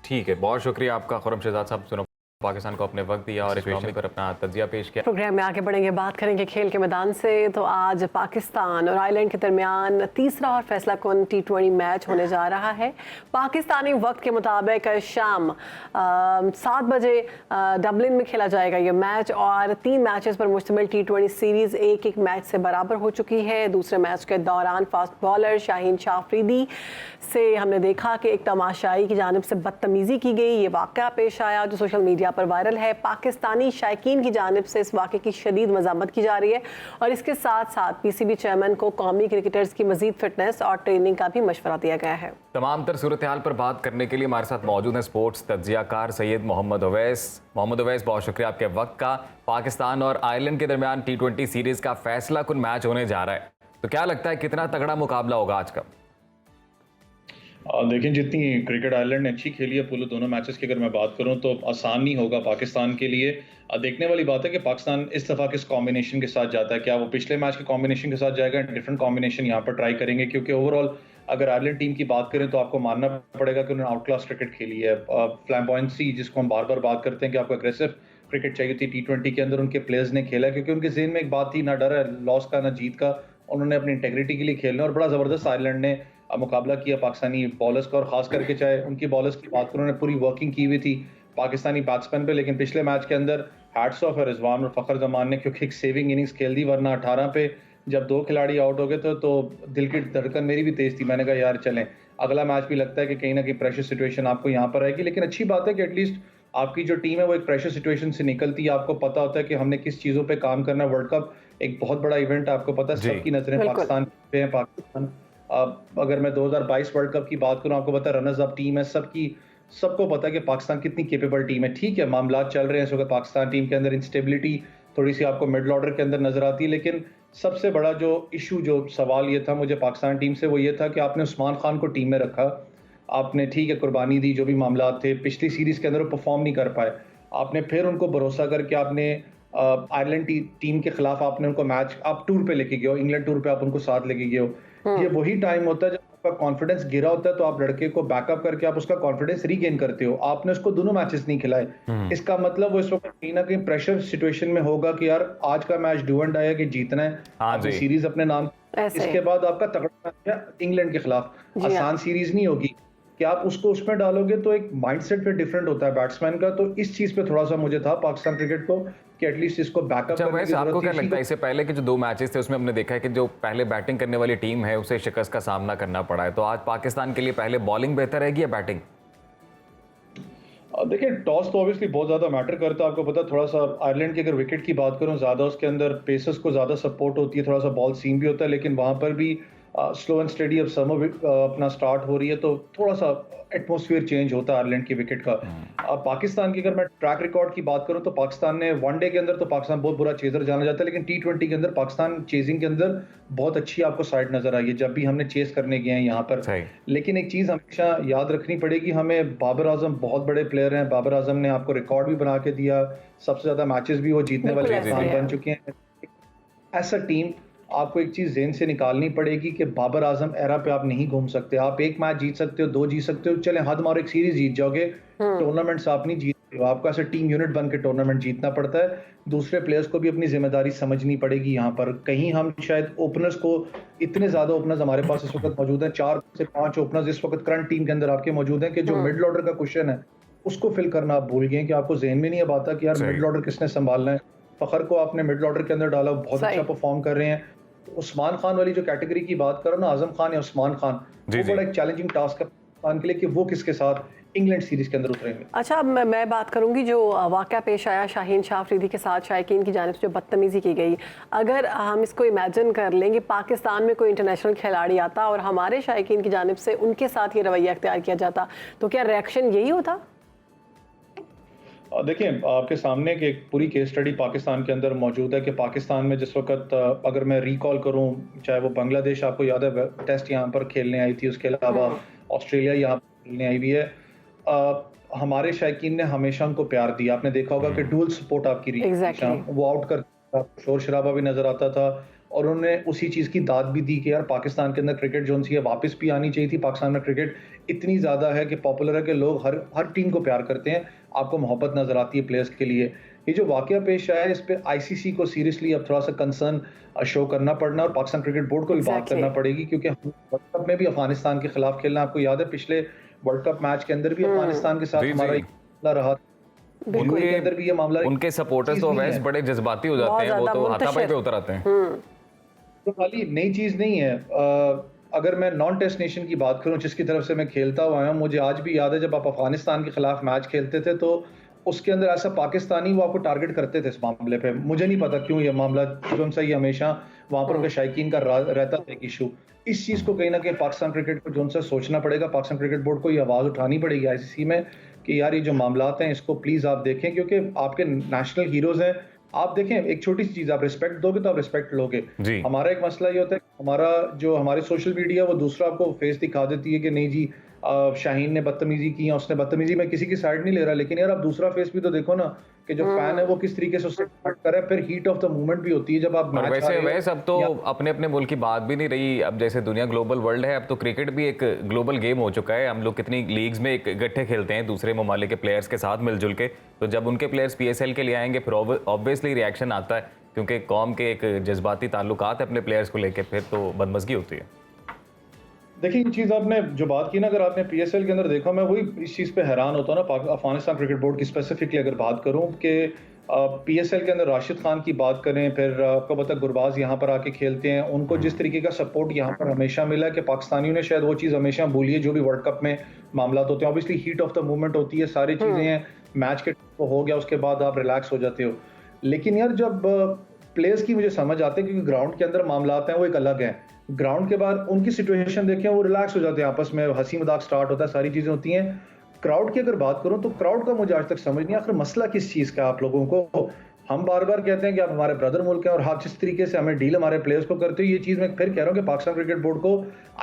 ठीक है, बहुत शुक्रिया आपका खुर्रम शहजाद साहब, सुनो पाकिस्तान को अपने वक्त दिया और इस विषय पर अपना तज्जिया पेश किया। प्रोग्राम में आगे बढ़ेंगे, बात करेंगे खेल के मैदान से। तो आज पाकिस्तान और आयरलैंड के दरमियान तीसरा और फैसला कुन T20 मैच होने जा रहा है। पाकिस्तानी वक्त के मुताबिक शाम 7 बजे डबलिन में खेला जाएगा ये मैच और 3 मैचेस पर मुश्तमिल T20 सीरीज एक मैच से बराबर हो चुकी है। दूसरे मैच के दौरान फास्ट बॉलर शाहीन शाह अफरीदी से हमने देखा कि एक तमाशाई की जानिब से बदतमीजी की गई। ये वाक़या पेश आया जो सोशल मीडिया पर वायरल है। पाकिस्तानी शायकीन की जानिब से इस वाक़े की शदीद मज़ामत की जा रही है और इसके साथ साथ PCB चेयरमैन को कौमी क्रिकेटर्स की मजीद फिटनेस और ट्रेनिंग का भी मशवरा दिया गया है। तमाम तर सूरत हाल पर बात करने के लिए हमारे साथ मौजूद हैं स्पोर्ट्स तज्जियाकार सैयद मोहम्मद अवैस। मोहम्मद अवैस, बहुत शुक्रिया आपके वक्त का। पाकिस्तान और आयरलैंड के दरमियान T20 सीरीज का फैसला कुन मैच होने जा रहा है, तो क्या लगता है कितना तगड़ा मुकाबला होगा आज का? देखिए, जितनी क्रिकेट आयरलैंड ने अच्छी खेली है पूरे दोनों मैचेस की अगर मैं बात करूं तो आसान नहीं होगा पाकिस्तान के लिए। देखने वाली बात है कि पाकिस्तान इस दफ़ा किस कॉम्बिनेशन के साथ जाता है, क्या वो पिछले मैच के कॉम्बिनेशन के साथ जाएगा, डिफरेंट कॉम्बिनेशन यहाँ पर ट्राई करेंगे, क्योंकि ओवरऑल अगर आयरलैंड टीम की बात करें तो आपको मानना पड़ेगा कि उन्होंने आउट क्लास क्रिकेट खेली है। फ्लैम्बॉयंसी जिसको हम बार बार बात करते हैं कि आपको एग्रेसिव क्रिकेट चाहिए थी, T20 के अंदर उनके प्लेयर्स ने खेला क्योंकि उनके ज़हन में एक बात थी, ना डर है लॉस का ना जीत का, उन्होंने अपनी इंटेग्रिटी के लिए खेलना और बड़ा ज़बरदस्त आयरलैंड ने मुकाबला किया पाकिस्तानी बॉलर्स का और खास करके चाहे उनकी बॉलर्स की बात करें, उन्होंने पूरी वर्किंग की हुई थी पाकिस्तानी बैट्समैन पे। लेकिन पिछले मैच के अंदर हैट्स ऑफ है रिजवान और फखर जमान ने, क्योंकि एक सेविंग इनिंग्स खेल दी, वरना 18 पे जब 2 खिलाड़ी आउट हो गए तो दिल की धड़कन मेरी भी तेज थी। मैंने कहा यार चलें, अगला मैच भी लगता है कि कहीं ना कहीं प्रेशर सिचुएशन आपको यहाँ पर आएगी। लेकिन अच्छी बात है कि एटलीस्ट आपकी जो टीम है वो एक प्रेशर सिचुएशन से निकलती है, आपको पता होता है कि हमने किस चीज़ों पे काम करना है। वर्ल्ड कप एक बहुत बड़ा इवेंट है, आपको पता है सबकी नजरें पाकिस्तान पे हैं। पाकिस्तान अगर मैं 2022 वर्ल्ड कप की बात करूं, आपको पता है रनर्स अप टीम है, सबको पता है कि पाकिस्तान कितनी केपेबल टीम है। ठीक है, मामला चल रहे हैं इस वक्त पाकिस्तान टीम के अंदर, इंस्टेबिलिटी थोड़ी सी आपको मिडल ऑर्डर के अंदर नजर आती है, लेकिन सबसे बड़ा जो इशू जो सवाल ये था मुझे पाकिस्तान टीम से, वो ये था कि आपने उस्मान खान को टीम में रखा, आपने ठीक है कुर्बानी दी, जो भी मामला थे पिछली सीरीज के अंदर वो परफॉर्म नहीं कर पाए, आपने फिर उनको भरोसा करके आपने आयरलैंड टीम के खिलाफ आपने उनको मैच आप टूर पे लेके गए हो, इंग्लैंड टूर पे आप उनको साथ लेके गए हो। ये वही टाइम होता है जब आपका कॉन्फिडेंस गिरा होता है, तो आप लड़के को बैकअप करके आप उसका कॉन्फिडेंस रीगेन करते हो। आपने उसको दोनों मैचेस नहीं खिलाए, इसका मतलब वो इस वक्त कहीं ना कहीं प्रेशर सिचुएशन में होगा कि यार आज का मैच डू एंड डाई है कि जीतना है, आपकी सीरीज अपने नाम। इसके बाद आपका तगड़ा मैच है इंग्लैंड के खिलाफ, आसान सीरीज नहीं होगी कि आप उसको उसमें डालोगे, तो एक माइंडसेट पे डिफरेंट होता है बैट्समैन का। तो इस चीज पे थोड़ा सा मुझे था पाकिस्तान क्रिकेट को कि एटलीस्ट इसको बैकअप करने की जरूरत आपको क्या लगता है इससे पहले के जो 2 मैचेस थे उसमें हमने देखा है कि जो पहले बैटिंग करने वाली टीम है उसे शिकस्त का सामना करना पड़ा है, तो आज पाकिस्तान के लिए पहले बॉलिंग बेहतर रहेगी या बैटिंग? देखिए, टॉस तो ऑब्वियसली बहुत ज्यादा मैटर करता है, आपको पता। थोड़ा सा आयरलैंड की अगर विकेट की बात करूं, ज्यादा उसके अंदर पेसर्स को ज्यादा सपोर्ट होती है, थोड़ा सा बॉल सीम भी होता है, लेकिन वहां पर भी स्लो एंड स्टेडी अब समर अपना स्टार्ट हो रही है, तो थोड़ा सा एटमॉस्फेयर चेंज होता है आयरलैंड की विकेट का। पाकिस्तान की अगर मैं ट्रैक रिकॉर्ड की बात करूं, तो पाकिस्तान ने वनडे के अंदर तो पाकिस्तान बहुत बुरा चेजर जाना जाता है, लेकिन T20 के अंदर पाकिस्तान चेजिंग के अंदर बहुत अच्छी आपको साइड नजर आई है जब भी हमने चेस करने गए हैं यहाँ पर। लेकिन एक चीज हमेशा याद रखनी पड़ेगी हमें, बाबर आजम बहुत बड़े प्लेयर हैं। बाबर आजम ने आपको रिकॉर्ड भी बना के दिया, सबसे ज्यादा मैचेस भी वो जीतने वाले इंसान बन चुके हैं। ऐसा टीम आपको एक चीज ज़हन से निकालनी पड़ेगी कि बाबर आजम एरा पे आप नहीं घूम सकते। आप एक मैच जीत सकते हो, 2 जीत सकते हो, चले हद मारो एक सीरीज जीत जाओगे, टूर्नामेंट्स आप नहीं जीतते हो। आपको ऐसे टीम यूनिट बन के टूर्नामेंट जीतना पड़ता है। दूसरे प्लेयर्स को भी अपनी जिम्मेदारी समझनी पड़ेगी। यहाँ पर कहीं हम शायद ओपनर्स को, इतने ज्यादा ओपनर्स हमारे पास इस वक्त मौजूद हैं, 4 से 5 ओपनर्स इस वक्त करंट टीम के अंदर आपके मौजूद हैं, कि जो मिडिल ऑर्डर का क्वेश्चन है उसको फिल करना आप भूल गए, कि आपको ज़हन में नहीं अब आता कि यार मिडिल ऑर्डर किसने संभालना है। फखर को आपने मिडिल ऑर्डर के अंदर डाला, बहुत अच्छा परफॉर्म कर रहे हैं। उस्मान खान वाली जो कैटेगरी की बात करो ना, आजम खान या उस्मान खान, वो बड़ा एक चैलेंजिंग टास्क है पाकिस्तान के लिए कि वो किसके साथ इंग्लैंड सीरीज के अंदर उतरेंगे। अच्छा, अब मैं बात करूंगी जो वाक़या पेश आया शाहीन शाह अफरीदी के साथ, शायकीन की जानिब से जो बदतमीज़ी की गई। अगर हम इसको इमेजिन कर लें कि पाकिस्तान में कोई इंटरनेशनल खिलाड़ी आता और हमारे शायकीन की जानिब से उनके साथ ये रवैया अख्तियार किया जाता, तो क्या रिएक्शन यही होता? देखिए, आपके सामने कि एक पूरी केस स्टडी पाकिस्तान के अंदर मौजूद है कि पाकिस्तान में जिस वक्त, अगर मैं रिकॉल करूं, चाहे वो बांग्लादेश, आपको याद है टेस्ट यहाँ पर खेलने आई थी, उसके अलावा ऑस्ट्रेलिया यहाँ पर खेलने आई हुई है, हमारे शायकीन ने हमेशा उनको प्यार दिया। आपने देखा होगा कि डुअल सपोर्ट आपकी रही, वो आउट करता था, शोर शराबा भी नजर आता था, और उन्होंने उसी चीज़ की दाद भी दी कि यार पाकिस्तान के अंदर क्रिकेट जो है वापस भी आनी चाहिए थी। पाकिस्तान में क्रिकेट इतनी ज़्यादा है कि पॉपुलर है कि लोग हर टीम को प्यार करते हैं, आपको मोहब्बत नज़र आती है प्लेयर्स के लिए। ये जो वाक़या पेश आया है, इस पे ICC को सीरियसली अब थोड़ा सा कंसर्न शो करना पड़ना, और पाकिस्तान क्रिकेट बोर्ड को भी बात करना पड़ेगी, क्योंकि हम वर्ल्ड कप में भी अफगानिस्तान के खिलाफ खेलना, आपको याद है पिछले वर्ल्ड कप मैच के अंदर भी अफगानिस्तान के साथ हमारा मामला रहा, उनके अंदर भी ये मामला, उनके सपोर्टर्स तो वैसे बड़े जज्बाती हो जाते हैं, वो तो हाथापाई पे उतर आते हैं। तो खाली नई चीज नहीं है। अगर मैं नॉन टेस्ट नेशन की बात करूं जिसकी तरफ से मैं खेलता हुआ आया हूं, मुझे आज भी याद है जब आप अफगानिस्तान के खिलाफ मैच खेलते थे तो उसके अंदर ऐसा पाकिस्तानी वो आपको टारगेट करते थे इस मामले पे। मुझे नहीं पता क्यों ये मामला शुरू से ही हमेशा वहां पर उनके शायकीन का रहता था एक इशू। इस चीज को कहीं ना कहीं पाकिस्तान क्रिकेट को जो सोचना पड़ेगा, पाकिस्तान क्रिकेट बोर्ड को ये आवाज उठानी पड़ेगी ICC में कि यार ये जो मामलात हैं इसको प्लीज आप देखें, क्योंकि आपके नेशनल हीरोज हैं। आप देखें, एक छोटी सी चीज, आप रिस्पेक्ट दोगे तो आप रिस्पेक्ट लोगे। हमारा एक मसला ये होता है, हमारे सोशल मीडिया वो दूसरा आपको फेस दिखा देती है कि नहीं जी शाहीन ने बदतमीजी की, उसने बदतमीजी, मैं किसी की साइड नहीं ले रहा, लेकिन यार आप दूसरा फेस भी तो देखो ना कि जो फैन है वो किस तरीके से उससे बात कर रहा है। फिर हीट ऑफ द मोमेंट भी होती है जब आप मैच वैसे अब तो अपने अपने मुल्क की बात भी नहीं रही। अब जैसे दुनिया ग्लोबल वर्ल्ड है, अब तो क्रिकेट भी एक ग्लोबल गेम हो चुका है। हम लोग कितनी लीग्स में इकट्ठे खेलते हैं दूसरे ममालिक के प्लेयर्स के साथ मिलजुल के, तो जब उनके प्लेयर्स PSL के लिए आएंगे फिर ऑब्वियसली रिएक्शन आता है, क्योंकि कौम के एक जज्बाती ताल्लुकात है अपने प्लेयर्स को लेकर, फिर तो बदमज़गी होती है। देखिए, ये चीज़ आपने जो बात की ना, अगर आपने PSL के अंदर देखा, मैं वही इस चीज़ पे हैरान होता हूँ ना, अफगानिस्तान क्रिकेट बोर्ड की स्पेसिफिकली अगर बात करूँ कि PSL के अंदर राशिद खान की बात करें, फिर आपको पता गुरबाज यहाँ पर आके खेलते हैं, उनको जिस तरीके का सपोर्ट यहाँ पर हमेशा मिला कि पाकिस्तानियों ने शायद वो चीज़ हमेशा भूली है जो भी वर्ल्ड कप में मामला होते हैं। Obviously heat of the movement होती है, सारी चीज़ें हैं, मैच के हो गया उसके बाद आप रिलैक्स हो जाते हो। लेकिन यार जब प्लेयर्स की मुझे समझ आते हैं, क्योंकि ग्राउंड के अंदर मामलात हैं वो एक अलग है, ग्राउंड के बाद उनकी सिचुएशन देखें, वो रिलैक्स हो जाते हैं, आपस में हंसी मजाक स्टार्ट होता है, सारी चीजें होती हैं। क्राउड की अगर बात करूं तो क्राउड का मुझे आज तक समझ नहीं आखिर मसला किस चीज का आप लोगों को। हम बार बार कहते हैं कि आप हमारे ब्रदर मुल्क हैं और आप जिस तरीके से हमें डील हमारे प्लेयर्स को करते हो, ये चीज मैं फिर कह रहा हूं कि पाकिस्तान क्रिकेट बोर्ड को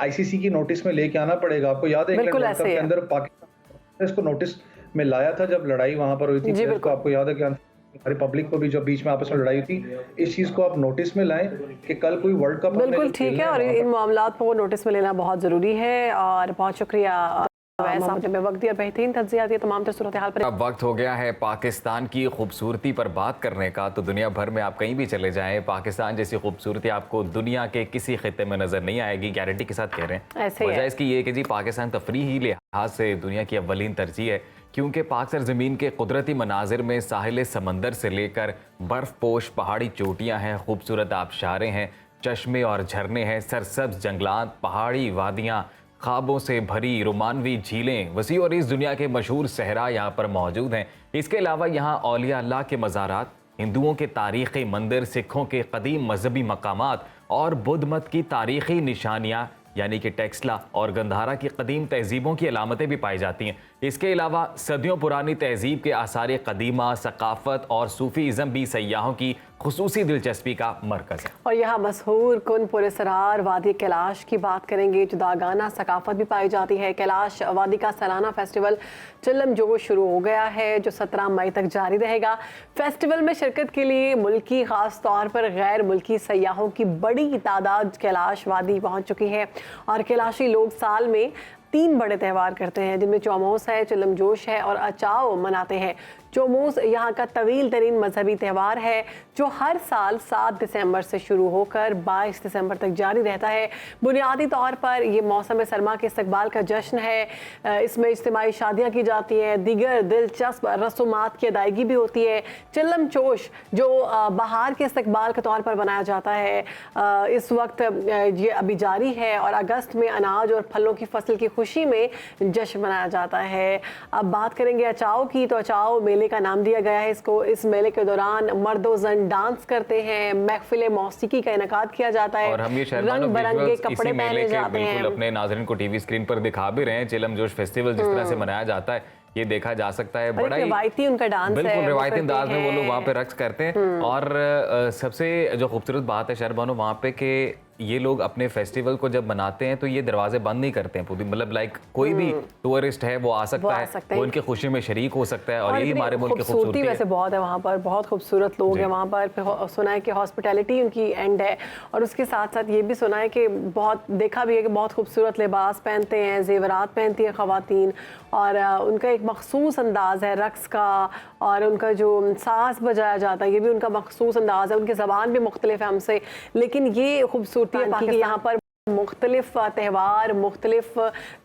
ICC की नोटिस में लेके आना पड़ेगा। आपको याद है इंग्लैंड वर्ल्ड कप के अंदर पाकिस्तान इसको नोटिस में लाया था जब लड़ाई वहां पर हुई थी, आपको याद है कि हमारी पब्लिक को भी जो बीच में आपस में लड़ाई थी, इस चीज़ को आप नोटिस में लाएं कि कल कोई वर्ल्ड कप बिल्कुल ठीक है, और इन मामलात को नोटिस में लेना बहुत ज़रूरी है। और बहुत शुक्रिया में वक्त दिया, बेहतरीन तज्ज़िया दिया तमाम तर सूरत हाल पर। अब वक्त हो गया है पाकिस्तान की खूबसूरती पर बात करने का। तो दुनिया भर में आप कहीं भी चले जाएं, पाकिस्तान जैसी खूबसूरती आपको दुनिया के किसी खित्ते में नजर नहीं आएगी, गारंटी के साथ कह रहे हैं। वजह इसकी ये कि जी पाकिस्तान तफरीही लिहाज से दुनिया की अव्वलीन तरजीह है, क्योंकि पाक सरजमीन के कुदरती मनाजिर में साहिल समंदर से लेकर बर्फ पोश पहाड़ी चोटियाँ हैं, खूबसूरत आबशारें हैं, चश्मे और झरने हैं, सरसब्ज जंगलात, पहाड़ी वादियाँ, ख्वाबों से भरी रोमानवी झीलें, वसी और इस दुनिया के मशहूर सहरा यहाँ पर मौजूद हैं। इसके अलावा यहाँ औलिया अल्लाह के मज़ारात, हिंदुओं के तारीख़ी मंदिर, सिखों के कदीम मजहबी मकामात और बुद्ध मत की तारीख़ी निशानियाँ यानी कि टेक्सला और गंधारा की कदीम तहजीबों की अलामतें भी पाई जाती हैं। इसके अलावा सदियों पुरानी तहजीब के आसार कदीमा, सकाफ़त और सूफ़ीज़म भी सयाहों की खुसूसी दिलचस्पी का मरकज़ है। और यहाँ मशहूर कुन पुरसरार वादी कैलाश की बात करेंगे। जुदागाना सकाफत भी पाई जाती है। कैलाश वादी का सालाना फेस्टिवल चिलम जोश शुरू हो गया है, जो 17 मई तक जारी रहेगा। फेस्टिवल में शिरकत के लिए मुल्की, ख़ास तौर पर गैर मुल्की सयाहों की बड़ी तादाद कैलाश वादी पहुँच चुकी है। और कैलाशी लोग साल में 3 बड़े त्यौहार करते हैं, जिनमें चौमोस है, चिलम जोश है और अचाओ मनाते हैं। चौमोस यहाँ का तवील तरीन मजहबी त्यौहार है, जो हर साल 7 दिसंबर से शुरू होकर 22 दिसंबर तक जारी रहता है। बुनियादी तौर पर ये मौसम सरमा के इस्तकबाल का जश्न है। इसमें इज्तिमाई शादियाँ की जाती हैं, दीगर दिलचस्प रसूमात की अदायगी भी होती है। चिलम जोश जो बहार के इस्तकबाल के तौर पर बनाया जाता है, इस वक्त ये अभी जारी है और अगस्त में अनाज और फलों की फसल की खुशी में जश्न मनाया जाता है। अब बात करेंगे अचाओ की, तो अचाओ मेले का नाम दिया गया है इसको। इस मेले के दौरान मर्दो जन डांस करते हैं, महफिल मौसीकी का इनेकाद किया जाता है, और हम ये रंग बिरंगे कपड़े पहने जाते हैं। बिल्कुल अपने नाज़रीन को टीवी स्क्रीन पर दिखा भी रहे हैं। चिलम जोश फेस्टिवल जिस तरह से मनाया जाता है, ये देखा जा सकता है। बड़ा ही रिवायती उनका डांस है, बिल्कुल रिवायती अंदाज में वो लोग वहाँ पे रक्स करते हैं। और सबसे जो खूबसूरत बात है शहर बानो वहाँ पे कि ये लोग अपने फेस्टिवल को जब मनाते हैं तो ये दरवाजे बंद नहीं करते हैं पूरी, मतलब लाइक कोई भी टूरिस्ट है वो आ सकता है, वो इनकी खुशी में शरीक हो सकता है। और यही हमारे मुल्क की खूबसूरती वैसे बहुत है वहाँ पर, बहुत खूबसूरत लोग हैं वहाँ पर। सुना है कि हॉस्पिटैलिटी उनकी एंड है, और उसके साथ साथ ये भी सुना है कि बहुत देखा भी है कि बहुत खूबसूरत लिबास पहनते हैं, जेवरात पहनती हैं ख़वातीन, और उनका एक मखसूस अंदाज़ है रक्स का, और उनका जो साज बजाया जाता है ये भी उनका मखसूस अंदाज़ है। उनकी ज़बान भी मुख्तलिफ है हमसे, लेकिन ये खूबसूरती है यहाँ पर मुख्तलिफ त्यौहार, मुख्तलिफ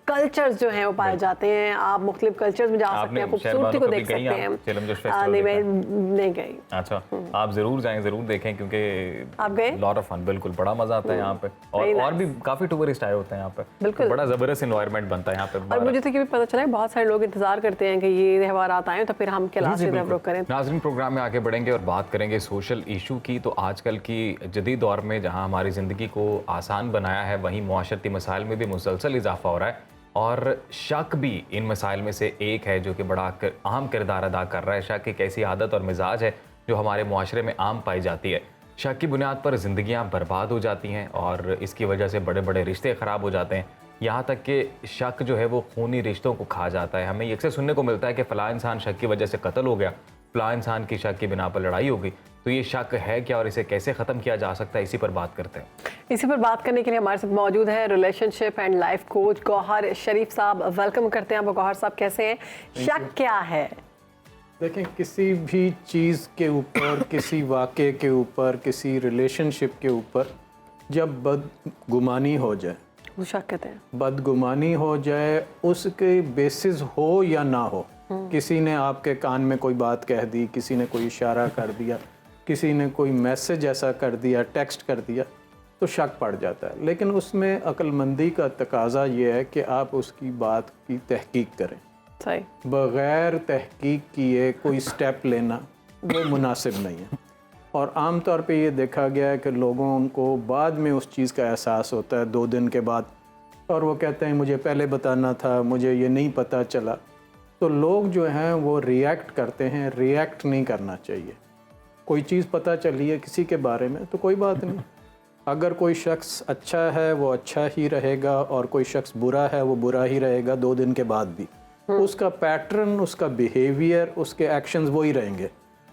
कल्चर्स जो हैं वो पाए जाते हैं। आप मुख्तलिफ कल्चर्स में जा सकते हैं, खूबसूरती को देख सकते हैं। नहीं, मैं नहीं गई। अच्छा, आप जरूर जाएं, जरूर देखें, क्योंकि आप गए? लॉट ऑफ फन, बिल्कुल बड़ा मजा आता है यहाँ पे। और भी काफी टूरिस्ट आए होते हैं यहाँ पे, बिल्कुल बड़ा जबरदस्त एनवायरनमेंट बनता है यहाँ पे। और मुझे तो ये भी पता चला है बहुत सारे लोग इंतजार करते हैं कि ये त्यौहार आता है तो फिर हम कैलाश रिजर्व करें। नाज़रीन, प्रोग्राम में आगे बढ़ेंगे और बात करेंगे सोशल इशू की। तो आजकल की जदीद दौर में जहाँ हमारी ज़िंदगी को आसान बनाया है, वहीं मुआशरती मसाइल में भी मुसलसल इजाफा हो रहा है, और शक भी इन मसाइल में से एक है जो कि बड़ा अहम किरदार अदा कर रहा है। शक एक ऐसी आदत और मिजाज है जो हमारे मुआशरे में आम पाई जाती है। शक की बुनियाद पर ज़िंदगियां बर्बाद हो जाती हैं और इसकी वजह से बड़े बड़े रिश्ते ख़राब हो जाते हैं। यहाँ तक कि शक जो है वो खूनी रिश्तों को खा जाता है। हमें अक्सर सुनने को मिलता है कि फ़लाँ इंसान शक की वजह से कत्ल हो गया, फ़लाँ इंसान की शक की बिना पर लड़ाई हो गई। तो ये शक है क्या और इसे कैसे ख़त्म किया जा सकता है, इसी पर बात करते हैं। इसी पर बात करने के लिए हमारे साथ मौजूद है relationship and life coach Gauhar Sharif sahab. Welcome करते हैं आप। गौहर साहब कैसे हैं? शक क्या है? देखें, किसी भी चीज़ के ऊपर, किसी वाक़े के ऊपर, किसी रिलेशनशिप के ऊपर जब बदगुमानी हो जाए, वो शक कहते हैं, बदगुमानी हो जाए, उसके बेसिस हो या ना हो, किसी ने आपके कान में कोई बात कह दी, किसी ने कोई इशारा कर दिया, किसी ने कोई मैसेज ऐसा कर दिया, टेक्स्ट कर दिया, तो शक पड़ जाता है। लेकिन उसमें अक्लमंदी का तकाजा ये है कि आप उसकी बात की तहकीक करें। सही, बग़ैर तहकीक किए कोई स्टेप लेना वो मुनासिब नहीं है। और आम तौर पे ये देखा गया है कि लोगों को बाद में उस चीज़ का एहसास होता है 2 दिन के बाद, और वो कहते हैं मुझे पहले बताना था, मुझे ये नहीं पता चला। तो लोग जो हैं वो रिएक्ट करते हैं। रिएक्ट नहीं करना चाहिए। कोई चीज़ पता चली है किसी के बारे में तो कोई बात नहीं। अगर कोई शख्स अच्छा है वो अच्छा ही रहेगा, और कोई शख्स बुरा है वो बुरा ही रहेगा 2 दिन के बाद भी। उसका पैटर्न, उसका बिहेवियर, उसके एक्शंस वही रहेंगे।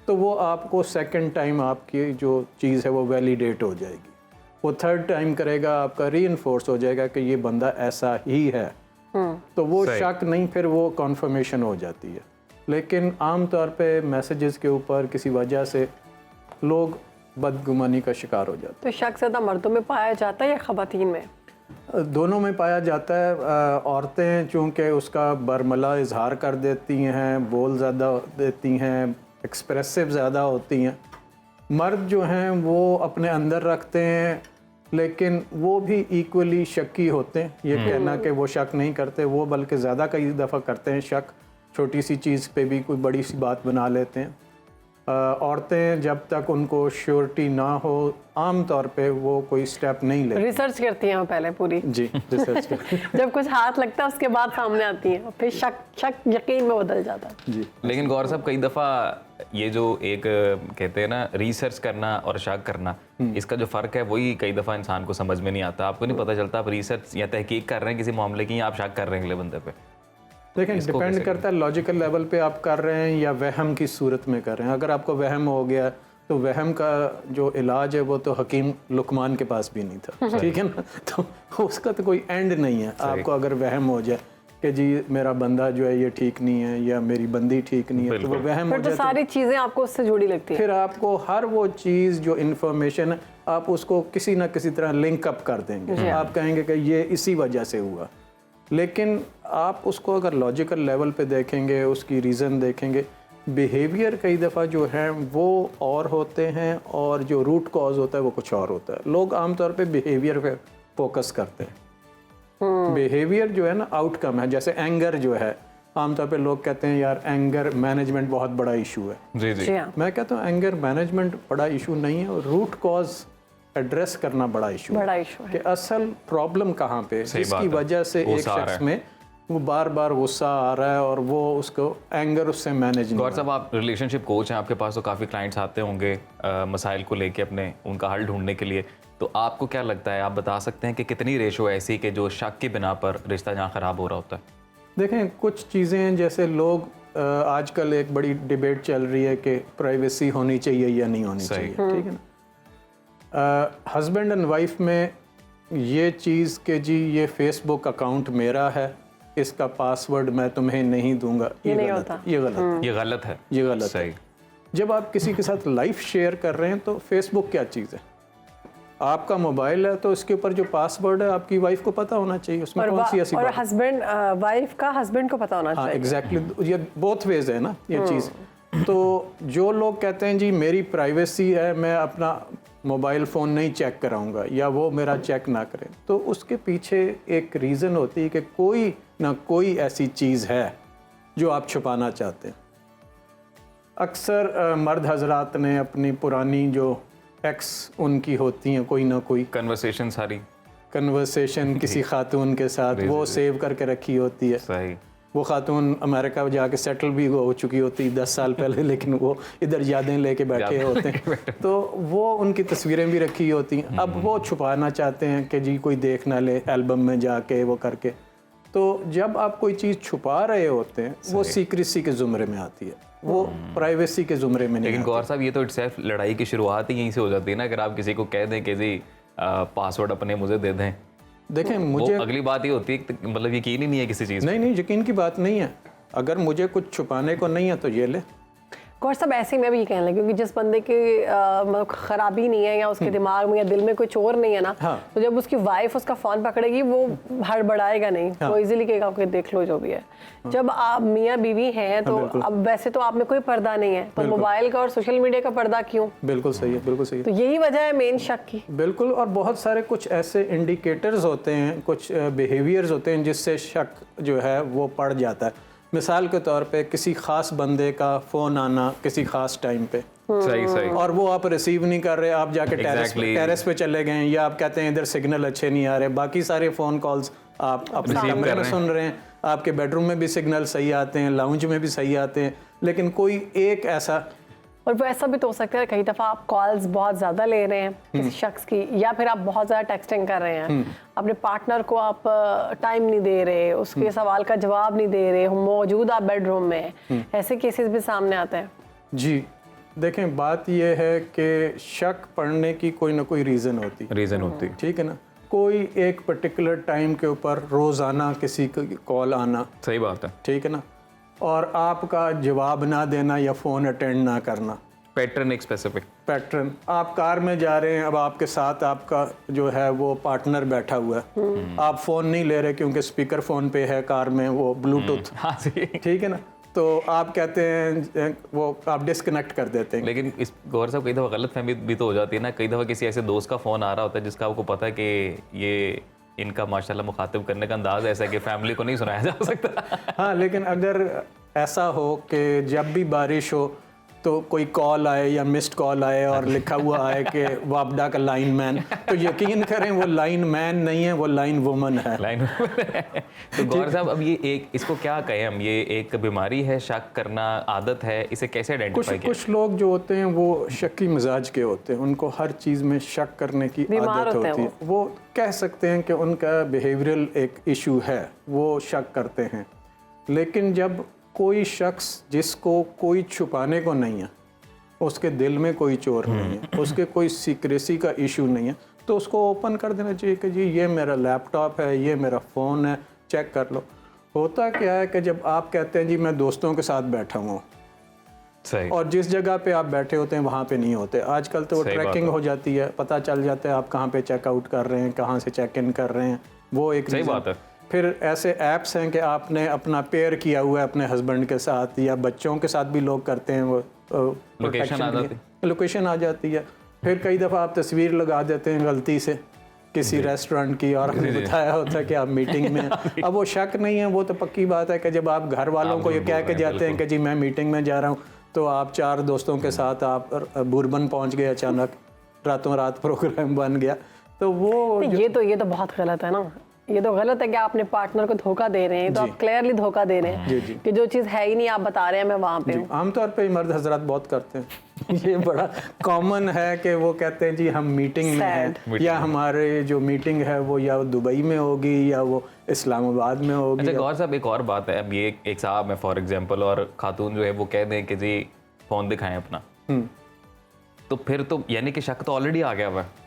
तो वो आपको सेकंड टाइम आपकी जो चीज़ है वो वैलिडेट हो जाएगी। वो थर्ड टाइम करेगा, आपका रीइंफोर्स हो जाएगा कि ये बंदा ऐसा ही है। तो वो सही। शक नहीं, फिर वो कन्फर्मेशन हो जाती है। लेकिन आम तौर पे मैसेजेस के ऊपर किसी वजह से लोग बदगुमानी का शिकार हो जाते तो शक ज़्यादा मर्दों में पाया जाता है या ख़वातीन में? हैं। दोनों में पाया जाता है। औरतें चूँकि उसका बरमला इजहार कर देती हैं, बोल ज़्यादा देती हैं, एक्सप्रेसिव ज़्यादा होती हैं। मर्द जो हैं वो अपने अंदर रखते हैं, लेकिन वो भी इक्वली शक्की होते हैं। ये कहना कि वो शक नहीं करते, वो बल्कि ज़्यादा कई दफ़ा करते हैं शक। छोटी सी चीज़ पे भी कोई बड़ी सी बात बना लेते हैं। औरतें जब तक उनको श्योरिटी ना हो, आम तौर पे वो कोई स्टेप नहीं लेती। रिसर्च करती हैं वो पहले पूरी। जी, रिसर्च करती हैं। जब कुछ हाथ लगता है उसके बाद सामने आती हैं और फिर शक यकीन में बदल जाता है। जी। लेकिन गौर साहब, कई दफ़ा ये जो एक कहते हैं ना रिसर्च करना और शक करना, इसका जो फ़र्क है वही कई दफ़ा इंसान को समझ में नहीं आता। आपको नहीं पता चलता आप रिसर्च या तहकीक कर रहे हैं किसी मामले की, या आप शक कर रहे हैं अगले बंदे पे। देखें, डिपेंड करता है लॉजिकल लेवल पे आप कर रहे हैं या वहम की सूरत में कर रहे हैं। अगर आपको वहम हो गया तो वहम का जो इलाज है वो तो हकीम लुकमान के पास भी नहीं था, ठीक है ना। तो उसका तो कोई एंड नहीं है। आपको अगर वहम हो जाए कि जी मेरा बंदा जो है ये ठीक नहीं है या मेरी बंदी ठीक नहीं है, तो वो वहम हो फिर तो जाए सारी चीज़ें आपको उससे जुड़ी लगती हैं। फिर आपको हर वो चीज़ जो इन्फॉर्मेशन है आप उसको किसी ना किसी तरह लिंक अप कर देंगे। आप कहेंगे कि ये इसी वजह से हुआ, लेकिन आप उसको अगर लॉजिकल लेवल पे देखेंगे, उसकी रीज़न देखेंगे, बिहेवियर कई दफ़ा जो है वो और होते हैं और जो रूट कॉज होता है वो कुछ और होता है। लोग आमतौर पे बिहेवियर पे फोकस करते हैं। बिहेवियर जो है ना आउटकम है। जैसे एंगर जो है, आमतौर पे लोग कहते हैं यार एंगर मैनेजमेंट बहुत बड़ा इशू है। जी जी जी। हाँ। मैं कहता हूँ एंगर मैनेजमेंट बड़ा इशू नहीं है, रूट कॉज एड्रेस करना बड़ा इशू बड़ा है इशू है। कि असल प्रॉब्लम कहाँ पे, सही बात जिसकी है। वजह से एक गुस्सा आ रहा शख्स है। में वो बार बार गुस्सा आ रहा है और वो उसको एंगर उससे मैनेज नहीं गौर हो साहब, आप रिलेशनशिप कोच हैं, आपके पास तो काफ़ी क्लाइंट्स आते होंगे मसाइल को लेके अपने, उनका हल ढूंढने के लिए। तो आपको क्या लगता है, आप बता सकते हैं कि कितनी रेशो ऐसी कि जो शक की बिना पर रिश्ता जहाँ ख़राब हो रहा होता है? देखें, कुछ चीज़ें हैं जैसे लोग आजकल एक बड़ी डिबेट चल रही है कि प्राइवेसी होनी चाहिए या नहीं होनी सही। चाहिए, ठीक है ना। हस्बैंड एंड वाइफ में ये चीज़ कि जी ये फेसबुक अकाउंट मेरा है, इसका पासवर्ड मैं तुम्हें नहीं दूंगा, ये नहीं गलत होता। है, ये गलत है, ये गलत है। ये गलत सही। है। जब आप किसी के साथ लाइफ शेयर कर रहे हैं तो फेसबुक क्या चीज़ है? आपका मोबाइल है तो इसके ऊपर जो पासवर्ड है आपकी वाइफ को पता होना चाहिए। उसमें कौन सी ऐसी और बात है? हस्बैंड वाइफ का हस्बैंड को पता होना हाँ चाहिए। एग्जैक्टली, ये बोथ वेज है ना ये चीज़। तो जो लोग कहते हैं जी मेरी प्राइवेसी है, मैं अपना मोबाइल फ़ोन नहीं चेक कराऊंगा या वो मेरा चेक ना करें, तो उसके पीछे एक रीज़न होती है कि कोई ना कोई ऐसी चीज़ है जो आप छुपाना चाहते हैं। अक्सर मर्द हजरात ने अपनी पुरानी जो एक्स उनकी होती हैं, कोई ना कोई कन्वर्सेशन सारी। कन्वर्सेशन किसी खातून के साथ जी, वो जी। सेव करके रखी होती है। सही। वो खातून अमेरिका जाके सेटल भी हो चुकी होती 10 साल पहले, लेकिन वो इधर यादें लेके बैठे होते हैं, तो वो उनकी तस्वीरें भी रखी होती हैं। अब वो छुपाना चाहते हैं कि जी कोई देख ना ले एल्बम में जाके वो करके। तो जब आप कोई चीज़ छुपा रहे होते हैं वो सीक्रेसी के ज़ुमरे में आती है, वो प्राइवेसी के ज़ुमरे में नहीं लेकिन आती। गौर साहब, ये तो इटसेल्फ लड़ाई की शुरुआत ही यहीं से हो जाती है ना। अगर आप किसी को कह दें कि जी पासवर्ड अपने मुझे दे दें, देखें वो मुझे अगली बात ये होती है कि मतलब यकीन ही नहीं है किसी चीज़। नहीं यकीन की बात नहीं है। अगर मुझे कुछ छुपाने को नहीं है तो ये ले। गौर साहब, ऐसे ही मैं भी ये कहने लगी, क्योंकि जिस बंदे की मतलब खराबी नहीं है या उसके दिमाग में या दिल में कोई चोर नहीं है ना, हाँ। तो जब उसकी वाइफ उसका फ़ोन पकड़ेगी वो हड़बड़ाएगा नहीं, हाँ। वो इजीली कहेगा कि देख लो जो भी है। जब आप मियाँ बीवी हैं तो बिल्कुल। अब वैसे तो आप में कोई पर्दा नहीं है, तो बिल्कुल। मोबाइल का और सोशल मीडिया का पर्दा क्यों? बिल्कुल सही है, बिल्कुल सही है। तो यही वजह है मेन शक की। बिल्कुल, और बहुत सारे कुछ ऐसे इंडिकेटर्स होते हैं, कुछ बिहेवियर्स होते हैं जिससे शक जो है वो पड़ जाता है। मिसाल के तौर पे किसी ख़ास बंदे का फ़ोन आना किसी ख़ास टाइम पे, सही सही। और वो आप रिसीव नहीं कर रहे, आप जाके Exactly. टेरेस पे चले गए, या आप कहते हैं इधर सिग्नल अच्छे नहीं आ रहे, बाकी सारे फ़ोन कॉल्स आप अपने Receive कमरे कर में रहे हैं। सुन रहे हैं, आपके बेडरूम में भी सिग्नल सही आते हैं, लाउंज में भी सही आते हैं, लेकिन कोई एक ऐसा और वो ऐसा भी तो हो सकता है कई दफ़ा आप कॉल्स बहुत ज़्यादा ले रहे हैं किसी शख्स की, या फिर आप बहुत ज़्यादा टेक्सटिंग कर रहे हैं, अपने पार्टनर को आप टाइम नहीं दे रहे, उसके सवाल का जवाब नहीं दे रहे, मौजूद आप बेडरूम में, ऐसे केसेस भी सामने आते हैं। जी देखें बात यह है कि शक पड़ने की कोई ना कोई रीज़न होती, ठीक है ना। कोई एक पर्टिकुलर टाइम के ऊपर रोज़ाना किसी की कॉल आना, सही बात है, ठीक है ना, और आपका जवाब ना देना या फ़ोन अटेंड ना करना, पैटर्न एक स्पेसिफिक पैटर्न। आप कार में जा रहे हैं, अब आपके साथ आपका जो है वो पार्टनर बैठा हुआ है, आप फ़ोन नहीं ले रहे क्योंकि स्पीकर फ़ोन पे है कार में, वो ब्लूटूथ, हाँ जी, ठीक है ना, तो आप कहते हैं वो आप डिस्कनेक्ट कर देते हैं। लेकिन इस गौर साहब कई दफ़ा गलत फहमी भी तो हो जाती है ना। कई दफ़ा किसी ऐसे दोस्त का फ़ोन आ रहा होता है जिसका आपको पता है कि ये इनका माशाल्लाह मुखातिब करने का अंदाज़ ऐसा है कि फैमिली को नहीं सुनाया जा सकता। हाँ, लेकिन अगर ऐसा हो कि जब भी बारिश हो तो कोई कॉल आए या मिस्ड कॉल आए और लिखा हुआ आए कि वापडा का लाइन मैन, तो यकीन करें वो लाइन मैन नहीं है, वो लाइन वुमन है। लाइन तो गौर साहब, अब ये एक इसको क्या कहें हम, ये एक बीमारी है, शक करना आदत है, इसे कैसे आइडेंटिफाई किया? कुछ लोग जो होते हैं वो शक्की मिजाज के होते हैं, उनको हर चीज़ में शक करने की आदत होती है। वो कह सकते हैं कि उनका बिहेवियरल एक इशू है, वो शक करते हैं। लेकिन जब कोई शख्स जिसको कोई छुपाने को नहीं है, उसके दिल में कोई चोर नहीं है, उसके कोई सीक्रेसी का इशू नहीं है, तो उसको ओपन कर देना चाहिए कि जी ये मेरा लैपटॉप है, ये मेरा फ़ोन है, चेक कर लो। होता क्या है कि जब आप कहते हैं जी मैं दोस्तों के साथ बैठा हूँ, सही, और जिस जगह पे आप बैठे होते हैं वहाँ पे नहीं होते। आजकल तो वो ट्रैकिंग हो जाती है, पता चल जाता है आप कहाँ पे चेकआउट कर रहे हैं, कहाँ से चेक इन कर रहे हैं, वो एक सही reason। बात है। फिर ऐसे ऐप्स हैं कि आपने अपना पेयर किया हुआ है अपने हस्बैंड के साथ, या बच्चों के साथ भी लोग करते हैं, वो लोकेशन आ जाती है। फिर कई दफ़ा आप तस्वीर लगा देते हैं गलती से किसी रेस्टोरेंट की, और आपने बताया होता है कि आप मीटिंग में हैं। अब वो शक नहीं है, वो तो पक्की बात है कि जब आप घर वालों को ये कह के जाते हैं कि जी मैं मीटिंग में जा रहा हूँ, तो आप 4 दोस्तों के साथ आप बुरबन पहुँच गए, अचानक रातों रात प्रोग्राम बन गया, तो वो ये तो बहुत गलत है ना। ये तो गलत है कि आप अपने पार्टनर को धोखा दे रहे हैं, तो आप क्लियरली धोखा दे रहे हैं कि जो चीज़ है ही नहीं आप बता रहे हैं मैं वहाँ पे हूँ। आमतौर पे मर्द हजरात बहुत करते हैं ये बड़ा कॉमन है कि वो कहते हैं जी हम मीटिंग में हैं, या हमारे जो मीटिंग है वो या दुबई में होगी या वो इस्लामाबाद में होगी। अच्छा गौर साहब, एक और बात है, अब ये एक साहब है फॉर एग्जांपल, और खातून जो है वो कह दें कि जी फ़ोन दिखाएं अपना, तो फिर तो यानी कि शक तो ऑलरेडी आ गया हुआ है।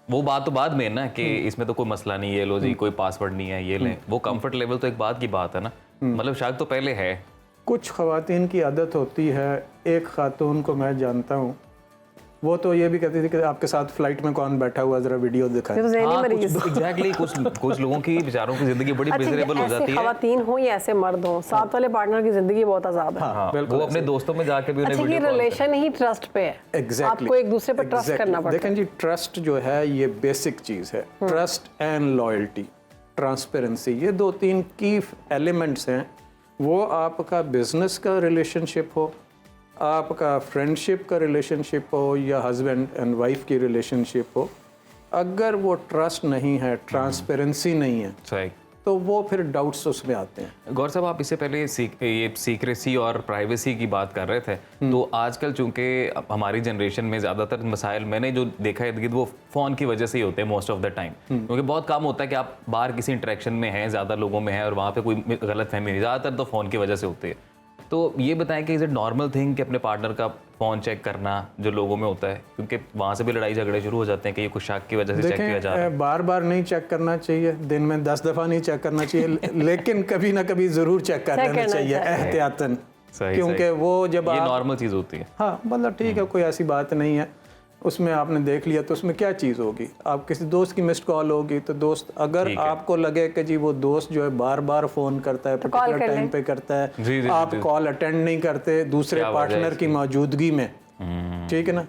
वो बात तो बाद में ना कि इसमें तो कोई मसला नहीं है, लो जी कोई पासवर्ड नहीं है, ये लें, वो कंफर्ट लेवल तो एक बात की बात है ना, मतलब शक तो पहले है। कुछ ख़वातीन की आदत होती है, एक खातून को मैं जानता हूँ, वो तो ये भी कहती थी कि आपके साथ फ्लाइट में कौन बैठा हुआ, जरा वीडियो दिखाएं। एग्जैक्टली, कुछ लोगों की बेचारों की जिंदगी बड़ी मिजरेबल हो जाती है। ख़वातीन हो या ऐसे मर्द हो, साथ वाले पार्टनर की जिंदगी बहुत आज़ाद है। वो अपने दोस्तों में जाके भी उन्हें ये रिलेशन ही ट्रस्ट पे है। Exactly. आपको एक दूसरे पर ट्रस्ट करना पड़ता है। देखें जी, ट्रस्ट जो है ये बेसिक चीज़ है। ट्रस्ट एंड लॉयल्टी, ट्रांसपेरेंसी, ये 2-3 की एलिमेंट्स हैं। वो आपका बिजनेस का रिलेशनशिप हो, आपका फ्रेंडशिप का रिलेशनशिप हो, या हस्बैंड एंड वाइफ की रिलेशनशिप हो, अगर वो ट्रस्ट नहीं है, ट्रांसपेरेंसी नहीं है, सही, तो वो फिर डाउट्स उसमें आते हैं। गौर साहब, आप इससे पहले ये सीक्रेसी और प्राइवेसी की बात कर रहे थे, तो आजकल चूंकि हमारी जनरेशन में ज़्यादातर मसाइल मैंने जो देखा है वो फ़ोन की वजह से ही होते हैं मोस्ट ऑफ द टाइम, क्योंकि बहुत कम होता है कि आप बाहर किसी इंटरेक्शन में हैं, ज़्यादा लोगों में हैं और वहाँ पे कोई गलत फहमी नहीं, ज़्यादातर तो फ़ोन की वजह से होती है। तो ये बताएं कि इज़ इट नॉर्मल थिंग कि अपने पार्टनर का फ़ोन चेक करना जो लोगों में होता है, क्योंकि वहाँ से भी लड़ाई झगड़े शुरू हो जाते हैं कि ये कुछ शक की वजह से चेक किया जा रहा है। बार बार नहीं चेक करना चाहिए, दिन में 10 दफ़ा नहीं चेक करना चाहिए, लेकिन कभी ना कभी ज़रूर चेक कर लेना चाहिए एहतियातन, क्योंकि वो जब ये नॉर्मल चीज़ होती है। हाँ, मतलब ठीक है, कोई ऐसी बात नहीं है, उसमें आपने देख लिया तो उसमें क्या चीज़ होगी। आप किसी दोस्त की मिस्ड कॉल होगी तो दोस्त, अगर आपको लगे कि जी वो दोस्त जो है बार बार फ़ोन करता है, पर्टिकुलर टाइम पे करता है, आप कॉल अटेंड नहीं करते दूसरे पार्टनर की मौजूदगी में, ठीक है ना,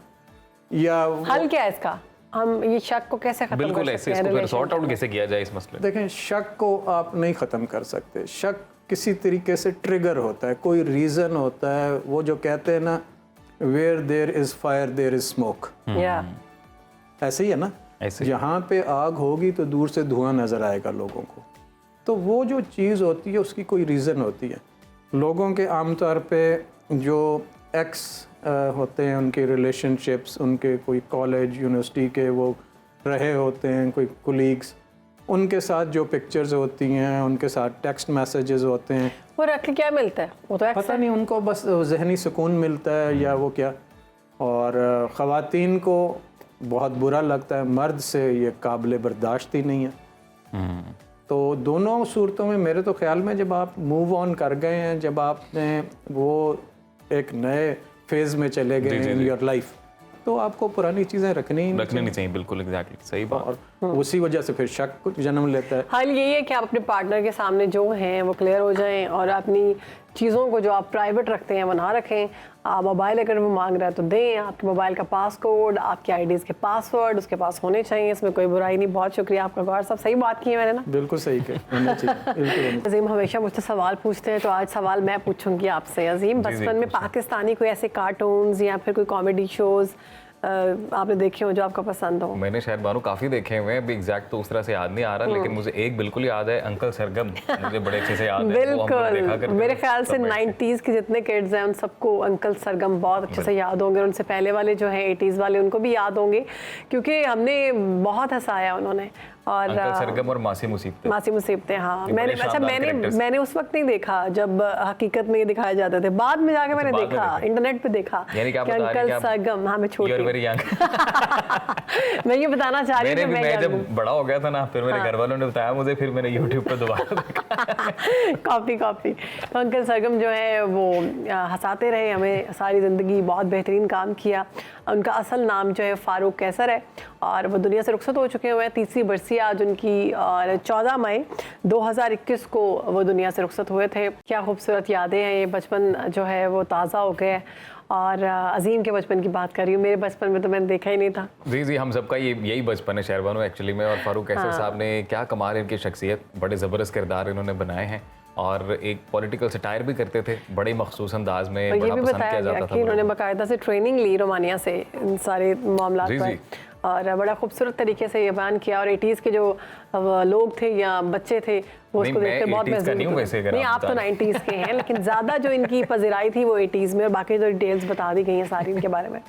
या हल क्या है इसका? हम ये शक को कैसे खत्म बिल्कुल कर ऐसे सकते हैं? इसको फिर सॉर्ट आउट कैसे किया जाए इस मसले? देखें, शक को आप नहीं ख़त्म कर सकते। शक किसी तरीके से ट्रिगर होता है, कोई रीज़न होता है, वो जो कहते हैं ना, where there is fire there is smoke, ऐसे ही है ना, जहाँ पे आग होगी तो दूर से धुआं नज़र आएगा लोगों को। तो वो जो चीज़ होती है उसकी कोई रीज़न होती है। लोगों के आमतौर पे जो एक्स होते हैं, उनके रिलेशनशिप्स, उनके कोई कॉलेज यूनिवर्सिटी के वो रहे होते हैं, कोई कोलीग्स, उनके साथ जो पिक्चर्स होती हैं, उनके साथ टेक्स्ट मैसेजेस होते हैं, वो रख के क्या मिलता है? वो तो पता नहीं, उनको बस जहनी सुकून मिलता है या वो क्या, और ख़वातीन को बहुत बुरा लगता है, मर्द से ये काबिल बर्दाश्त ही नहीं है। तो दोनों सूरतों में मेरे तो ख्याल में जब आप मूव ऑन कर गए हैं, जब आपने वो एक नए फेज़ में चले गए इन योर लाइफ, तो आपको पुरानी चीज़ें रखनी नहीं चाहिए। बिल्कुल एग्जैक्टली सही बात। और उसी वजह से फिर शक जन्म लेता है। हाल यही है कि आप अपने पार्टनर के सामने जो हैं वो क्लियर हो जाएं और अपनी चीज़ों को जो आप प्राइवेट रखते हैं वो ना रखें। आप मोबाइल अगर वो मांग रहा है तो दें, आपके मोबाइल का पासकोड, आपके आईडीज़ के पासवर्ड उसके पास होने चाहिए, इसमें कोई बुराई नहीं। बहुत शुक्रिया आपका गौर साहब, सही बात की है मैंने ना। बिल्कुल सही होना चाहिए। अजीम हमेशा मुझसे सवाल पूछते हैं, तो आज सवाल मैं पूछूंगी आपसे। अजीम, बचपन में पाकिस्तानी कोई ऐसे कार्टून्स या फिर कोई कॉमेडी शोज़ आपने देखे हो जो आपको पसंद हो? मैंने शायद बानू काफी देखे हुए हैं, अभी एग्जैक्ट तो उस तरह से याद नहीं आ रहा, लेकिन मुझे एक बिल्कुल याद है, अंकल सरगम। मुझे बड़े अच्छे से याद है। बिल्कुल, मेरे ख्याल से 90s के जितने किड्स हैं उन सबको अंकल सरगम बहुत अच्छे से याद होंगे। उनसे पहले वाले जो हैं 80s वाले, उनको भी याद होंगे क्योंकि हमने बहुत हंसाया उन्होंने। और अंकल सरगम और मासी मुसीबतें, हाँ। मैंने उस वक्त नहीं देखा जब हकीकत में ये दिखाए जाते थे, बाद में जाके मैंने देखा, इंटरनेट पे देखा कि अंकल सरगम। हाँ, मैं छोटी मैं ये बताना चाह रही हूँ, मैं जब बड़ा हो गया था ना, फिर मेरे घर वालों ने बताया मुझे, फिर मैंने YouTube पे दोबारा कॉपी तो अंकल सरगम जो है वो हंसाते रहे हमें सारी ज़िंदगी, बहुत बेहतरीन काम किया। उनका असल नाम जो है फारूक कैसर है और वो दुनिया से रुखसत हो चुके हुए हैं। 3री बरसी आज उनकी, और 14 मई 2021 को वो दुनिया से रुखसत हुए थे। क्या खूबसूरत यादें हैं, ये बचपन जो है वो ताज़ा हो गया है। और अजीम के बचपन की बात कर रही हूँ, मेरे बचपन में तो मैंने देखा ही नहीं था। जी हम सबका यही बचपन है शहरबानो एक्चुअली में। और फारूक कैसर साहब ने क्या कमाल इनकी शख्सियत, बड़े ज़बरदस्त किरदार इन्होंने बनाए हैं और एक पॉलिटिकल सटायर भी करते थे बड़े मखसूस अंदाज में। ये भी बताया गया कि इन्होंने बाकायदा से ट्रेनिंग ली रोमानिया से इन सारे मामला पर, और बड़ा खूबसूरत तरीके से ये बयान किया। और 80s के जो लोग थे या बच्चे थे वो उसको देख के बहुत महसूस। नहीं, आप तो 90s के हैं, लेकिन ज़्यादा जो इनकी पज़िराई थी वो 80s में, और बाकी जो डिटेल्स बता दी गई हैं सारी इनके बारे में।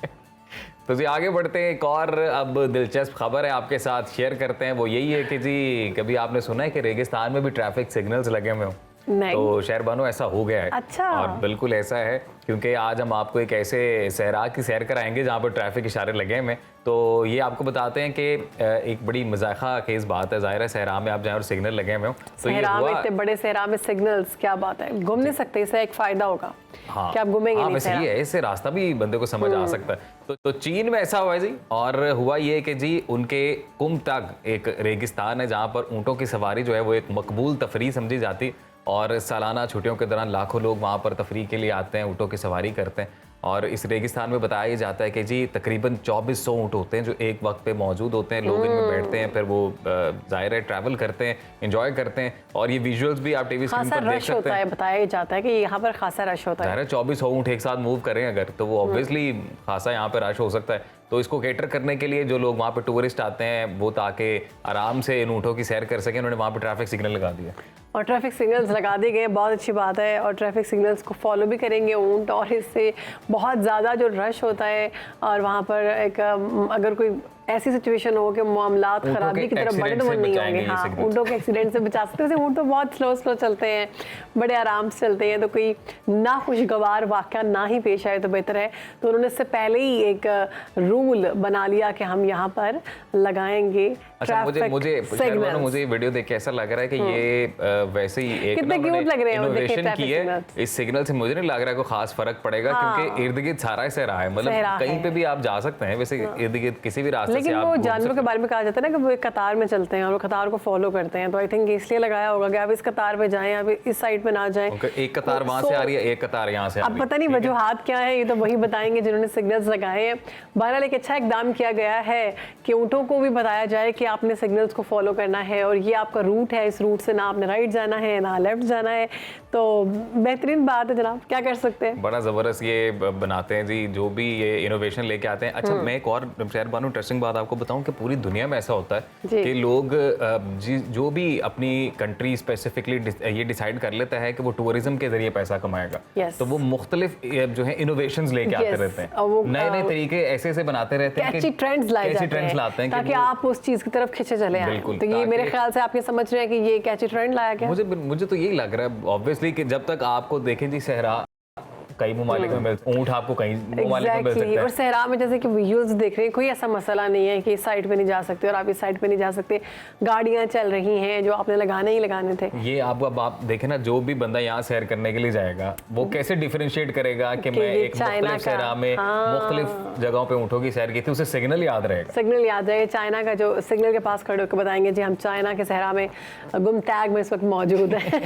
तो जी आगे बढ़ते हैं, एक और अब दिलचस्प खबर है आपके साथ शेयर करते हैं। वो यही है कि जी कभी आपने सुना है कि रेगिस्तान में भी ट्रैफिक सिग्नल्स लगे हुए हों? तो शहरबानो ऐसा हो गया है। अच्छा। और बिल्कुल ऐसा है क्योंकि आज हम आपको एक ऐसे सहरा की सैर कराएंगे जहाँ पर ट्रैफिक इशारे लगे हुए। तो ये आपको बताते हैं कि एक बड़ी मजाका खेज बात है, ज़ाहिर है सहरा में आप जाएं और सिग्नल लगे हुए हो तो ये हुआ। इतने बड़े सहरा में सिग्नल्स, क्या बात है, घूम नहीं सकते, इससे एक फायदा होगा। हाँ, कि आप घूमेंगे नहीं। वैसे ये है, इससे रास्ता भी बंदे को समझ आ सकता है। तो चीन में ऐसा हुआ है जी, और हुआ ये कि जी उनके कुमतग एक रेगिस्तान है जहाँ पर ऊँटों की सवारी जो है वो एक मकबूल तफरीह समझी जाती, और सालाना छुट्टियों के दौरान लाखों लोग वहाँ पर तफरीह के लिए आते हैं, ऊँटों की सवारी करते हैं। और इस रेगिस्तान में बताया जाता है कि जी तकरीबन 2400 ऊँट होते हैं जो एक वक्त पे मौजूद होते हैं, लोग इनमें बैठते हैं, फिर वो ज़ाहिर है ट्रैवल करते हैं, एंजॉय करते हैं। और ये विजुअल्स भी आप टीवी स्क्रीन पर देख सकते हैं। बताया जाता है कि यहाँ पर खासा रश होता है। 2400 ऊँट एक साथ मूव करें अगर, तो वो ऑब्वियसली खासा यहाँ पे रश हो सकता है। तो इसको केटर करने के लिए जो लोग वहाँ पे टूरिस्ट आते हैं वो ताकि आराम से इन ऊँटों की सैर कर सकें, उन्होंने वहाँ पे ट्रैफिक सिग्नल लगा दिया। और ट्रैफिक सिग्नल्स लगा दिए गए, बहुत अच्छी बात है। और ट्रैफिक सिग्नल्स को फॉलो भी करेंगे ऊँट, और इससे बहुत ज़्यादा जो रश होता है और वहाँ पर एक अगर कोई ऐसी सिचुएशन हो कि मामलात खराबी की तरफ बढ़े तो वो नहीं होंगे। हाँ, ऊँटों के एक्सीडेंट से बचा सकते हैं। ऊँट तो बहुत स्लो चलते हैं, बड़े आराम से चलते हैं, तो कोई नाखुशगवार वाक़या ना ही पेश आए तो बेहतर है। तो उन्होंने इससे पहले ही एक रूल बना लिया कि हम यहाँ पर लगाएंगे ट्रैफिक सिग्नल। मुझे वीडियो देख के ऐसा लग रहा है कि ये वैसे ही एक इनोवेशन की है इस सिग्नल से। मुझे नहीं लग रहा है कोई खास फर्क पड़ेगा, क्योंकि इर्द गिर्द सारा से रहा है, मतलब कहीं पे भी आप जा सकते हैं वैसे इर्द गिर्द किसी भी रास्ते। लेकिन वो जानवरों के बारे में कहा जाता है ना कि वो एक कतार में चलते हैं और वो कतार को फॉलो करते हैं, तो आई थिंक इसलिए लगाया होगा कि आप इस कतार पे जाएं, आप इस साइड पे ना जाएं। एक कतार वहां से आ रही है, एक कतार यहाँ से। अब पता नहीं वजूहात क्या है, ये तो वही बताएंगे जिन्होंने सिग्नल्स लगाए हैं। बहरहाल एक अच्छा इकदाम किया गया है कि ऊँटों को भी बताया जाए कि आपने सिग्नल्स को फॉलो करना है और ये आपका रूट है, इस रूट से ना आपने राइट जाना है ना लेफ्ट जाना है। तो बेहतरीन बात है जनाब, क्या कर सकते हैं। बड़ा ज़बरदस्त ये बनाते हैं जी, जो भी ये इनोवेशन लेके आते हैं। अच्छा, मैं एक और शहरबानो इंटरेस्टिंग बात आपको बताऊं कि पूरी दुनिया में ऐसा होता है कि लोग जो भी अपनी कंट्री स्पेसिफिकली ये डिसाइड कर लेता है कि वो टूरिज्म के जरिए पैसा कमाएगा, तो वो मुख्तलिफ जो है इनोवेशंस लेके आते रहते हैं, नए नए तरीके ऐसे ऐसे बनाते रहते हैं, कैची ट्रेंड्स लाते हैं ताकि आप उस चीज की तरफ खींचे चले आए। तो ये मेरे ख्याल से आप ये समझ रहे हैं कि ये कैची ट्रेंड लाया गया। मुझे तो यही लग रहा है ऑब्वियसली कि जब तक आपको देखें जी सहरा कई ममालिक में मिलते, ऊँट आपको कई ममालिक में मिल सकता है। और सहरा में जैसे कि विजुअल्स देख रहे हैं, कोई ऐसा मसला नहीं है कि इस साइड पे नहीं जा सकते और आप इस साइड पे नहीं जा सकते, गाड़ियाँ चल रही हैं जो आपने लगाने ही लगाने थे। ये आपको अब आप देखें ना, जो भी बंदा यहाँ सैर करने के लिए जाएगा वो कैसे डिफरेंशिएट करेगा कि मैं एक मुख्तलिफ सहरा में मुख्तलिफ जगहों पे ऊँटों की सैर की थी, उसे सिग्नल याद रहेगा। सिग्नल याद रहेगा, चाइना का जो सिग्नल के पास खड़े होकर बताएंगे जी हम चाइना के सहरा में गुमटैग में इस वक्त मौजूद है।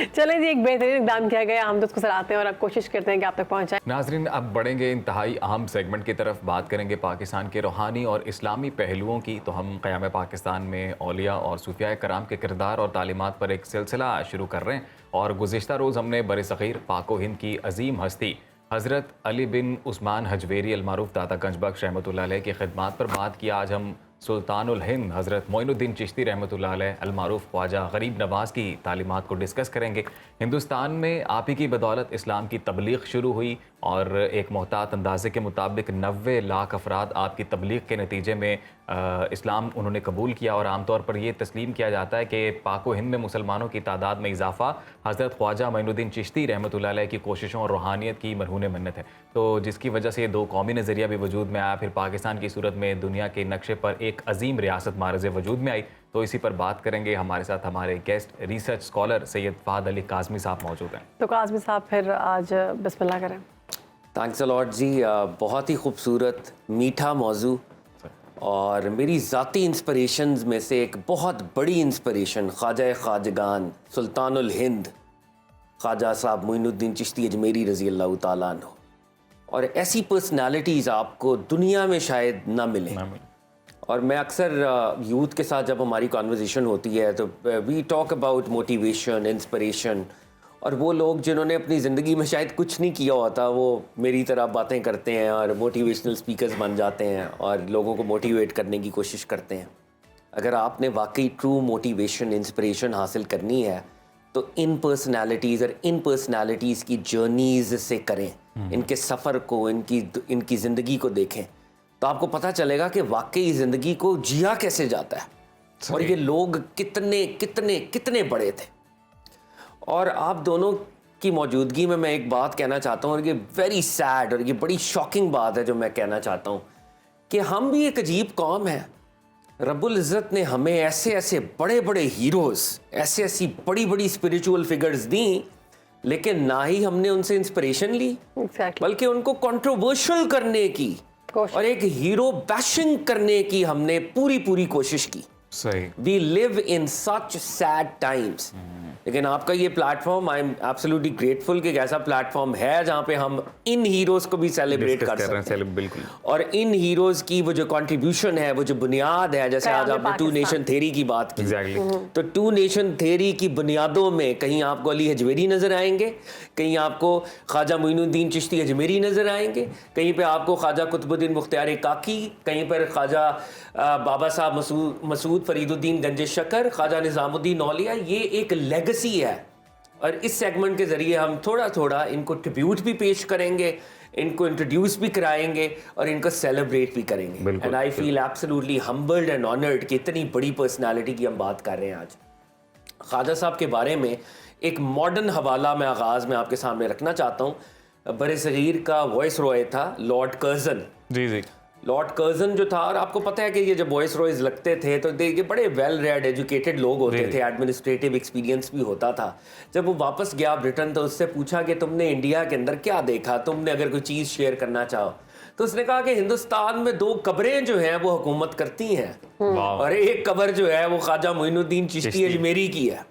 चलें जी, एक बेहतरीन इक़दाम किया गया, हम तो उसको सराहते हैं और अब कोशिश करते हैं कि आप तक पहुँचाएं। नाज़रीन, अब बढ़ेंगे इंतहाई अहम सेगमेंट की तरफ, बात करेंगे पाकिस्तान के रूहानी और इस्लामी पहलुओं की। तो हम क़याम पाकिस्तान में औलिया और सूफिया कराम के किरदार और तालीमात पर एक सिलसिला शुरू कर रहे हैं और गुज़िश्ता रोज़ हमने बरसग़ीर पाको हिंद की अजीम हस्ती हज़रत अली बिन उस्मान हजवेरी अलमारूफ दाता गंजबख्श रहमतुल्लाह अलैह की खिदमात पर बात किया। आज हम सुल्तानुल हिंद हज़रत मोइनुद्दीन चिश्ती रहमतुल्लाह अलैह अलमारूफ ख्वाजा गरीब नवाज़ की तालीमात को डिस्कस करेंगे। हिंदुस्तान में आप ही की बदौलत इस्लाम की तबलीग शुरू हुई और एक मोहतात अंदाजे के मुताबिक 90 लाख अफराद आपकी तबलीग के नतीजे में इस्लाम उन्होंने कबूल किया। और आमतौर पर यह तस्लीम किया जाता है कि पाको हिंद में मुसलमानों की तादाद में इजाफा हज़रत ख्वाजा मोइनुद्दीन चिश्ती रहमतुल्लाह अलैह की कोशिशों और रूहानियत की मरहून मन्नत है। तो जिसकी वजह से ये दो कौमी नज़रिया भी वजूद में आया, फिर पाकिस्तान की सूरत में दुनिया के नक्शे पर एक अजीम रियासत मारज़ वजूद में आई। तो इसी पर बात करेंगे। हमारे साथ हमारे guest research scholar Syed Fahd Ali Kazmi साहब मौजूद हैं। तो काज़मी साहब फिर आज बिस्मिल्लाह करें। थैंक्स अ लॉट जी, बहुत ही खूबसूरत मीठा मौजू और मेरी ज़ाती इंस्पिरेशंस में से एक बहुत बड़ी इंस्पिरेशन ख्वाजा ख्वाजगान सुल्तानुल हिंद ख्वाजा साहब मोइनुद्दीन चिश्ती अजमेरी रज़ी अल्लाह तआला अन्हु। और ऐसी पर्सनालिटीज़ आपको दुनिया में शायद ना मिले। और मैं अक्सर यूथ के साथ जब हमारी कॉन्वर्जेसन होती है तो we talk about motivation, inspiration, और वो लोग जिन्होंने अपनी ज़िंदगी में शायद कुछ नहीं किया होता वो मेरी तरह बातें करते हैं और मोटिवेशनल स्पीकर्स बन जाते हैं और लोगों को मोटिवेट करने की कोशिश करते हैं। अगर आपने वाकई ट्रू मोटिवेशन, इंस्पिरेशन हासिल करनी है तो इन पर्सनालिटीज़ और इन पर्सनालिटीज़ की जर्नीज़ से करें, इनके सफ़र को, इनकी ज़िंदगी को देखें तो आपको पता चलेगा कि वाकई ज़िंदगी को जिया कैसे जाता है और ये लोग कितने कितने कितने बड़े थे। और आप दोनों की मौजूदगी में मैं एक बात कहना चाहता हूँ और ये वेरी सैड और ये बड़ी शॉकिंग बात है जो मैं कहना चाहता हूँ कि हम भी एक अजीब कौम है। रब्बुल इज़्ज़त ने हमें ऐसे ऐसे बड़े बड़े हीरोज़, ऐसी ऐसी बड़ी बड़ी स्पिरिचुअल फिगर्स दी, लेकिन ना ही हमने उनसे इंस्पिरेशन ली बल्कि उनको कंट्रोवर्शियल करने की और एक हीरो बैशिंग करने की हमने पूरी कोशिश की। सही। We live in such sad times. लेकिन आपका ये platform, I am absolutely grateful कि एक ऐसा प्लेटफॉर्म है जहाँ पे हम इन हीरोज़ को भी सेलिब्रेट कर सकते हैं। बिल्कुल। और इन हीरोज़ की वो जो कंट्रीब्यूशन है, वो जो बुनियाद है, जैसे आज आपने टू नेशन थ्योरी की बात की, तो टू नेशन थ्योरी की बुनियादों में कहीं आपको अली हजवेरी नज़र आएंगे, कहीं आपको ख्वाजा मोइनुद्दीन चिश्ती अजमेरी नज़र आएंगे, कहीं पे आपको ख्वाजा कुतुबुद्दीन मुख्तियार काकी, कहीं पर ख्वाजा बाबा साहब मसूद फरीदुद्दीन गंज शकर, ख्वाजा निज़ामुद्दीन औलिया। ये एक लेगेसी है और इस सेगमेंट के ज़रिए हम थोड़ा थोड़ा इनको ट्रिब्यूट भी पेश करेंगे, इनको इंट्रोड्यूस भी कराएंगे और इनको सेलिब्रेट भी करेंगे। And I feel absolutely humbled and honoured कि इतनी बड़ी पर्सनालिटी की हम बात कर रहे हैं आज। ख्वाजा साहब के बारे में एक मॉडर्न हवाला मैं आगाज़ में आपके सामने रखना चाहता हूँ। बरसग़ीर का वॉइस रॉय था लॉर्ड कर्ज़न। जी। लॉर्ड कर्ज़न जो था, और आपको पता है कि ये जब वॉइस रॉयज लगते थे तो ये बड़े वेल रेड एजुकेटेड लोग होते थे, एडमिनिस्ट्रेटिव एक्सपीरियंस भी होता था। जब वो वापस गया ब्रिटेन तो उससे पूछा कि तुमने इंडिया के अंदर क्या देखा, तुमने अगर कोई चीज़ शेयर करना चाहो, तो उसने कहा कि हिंदुस्तान में 2 कब्रें जो हैं वो हुकूमत करती हैं और एक कब्र जो है वो ख्वाजा मोइनुद्दीन चिश्ती अजमेरी की है।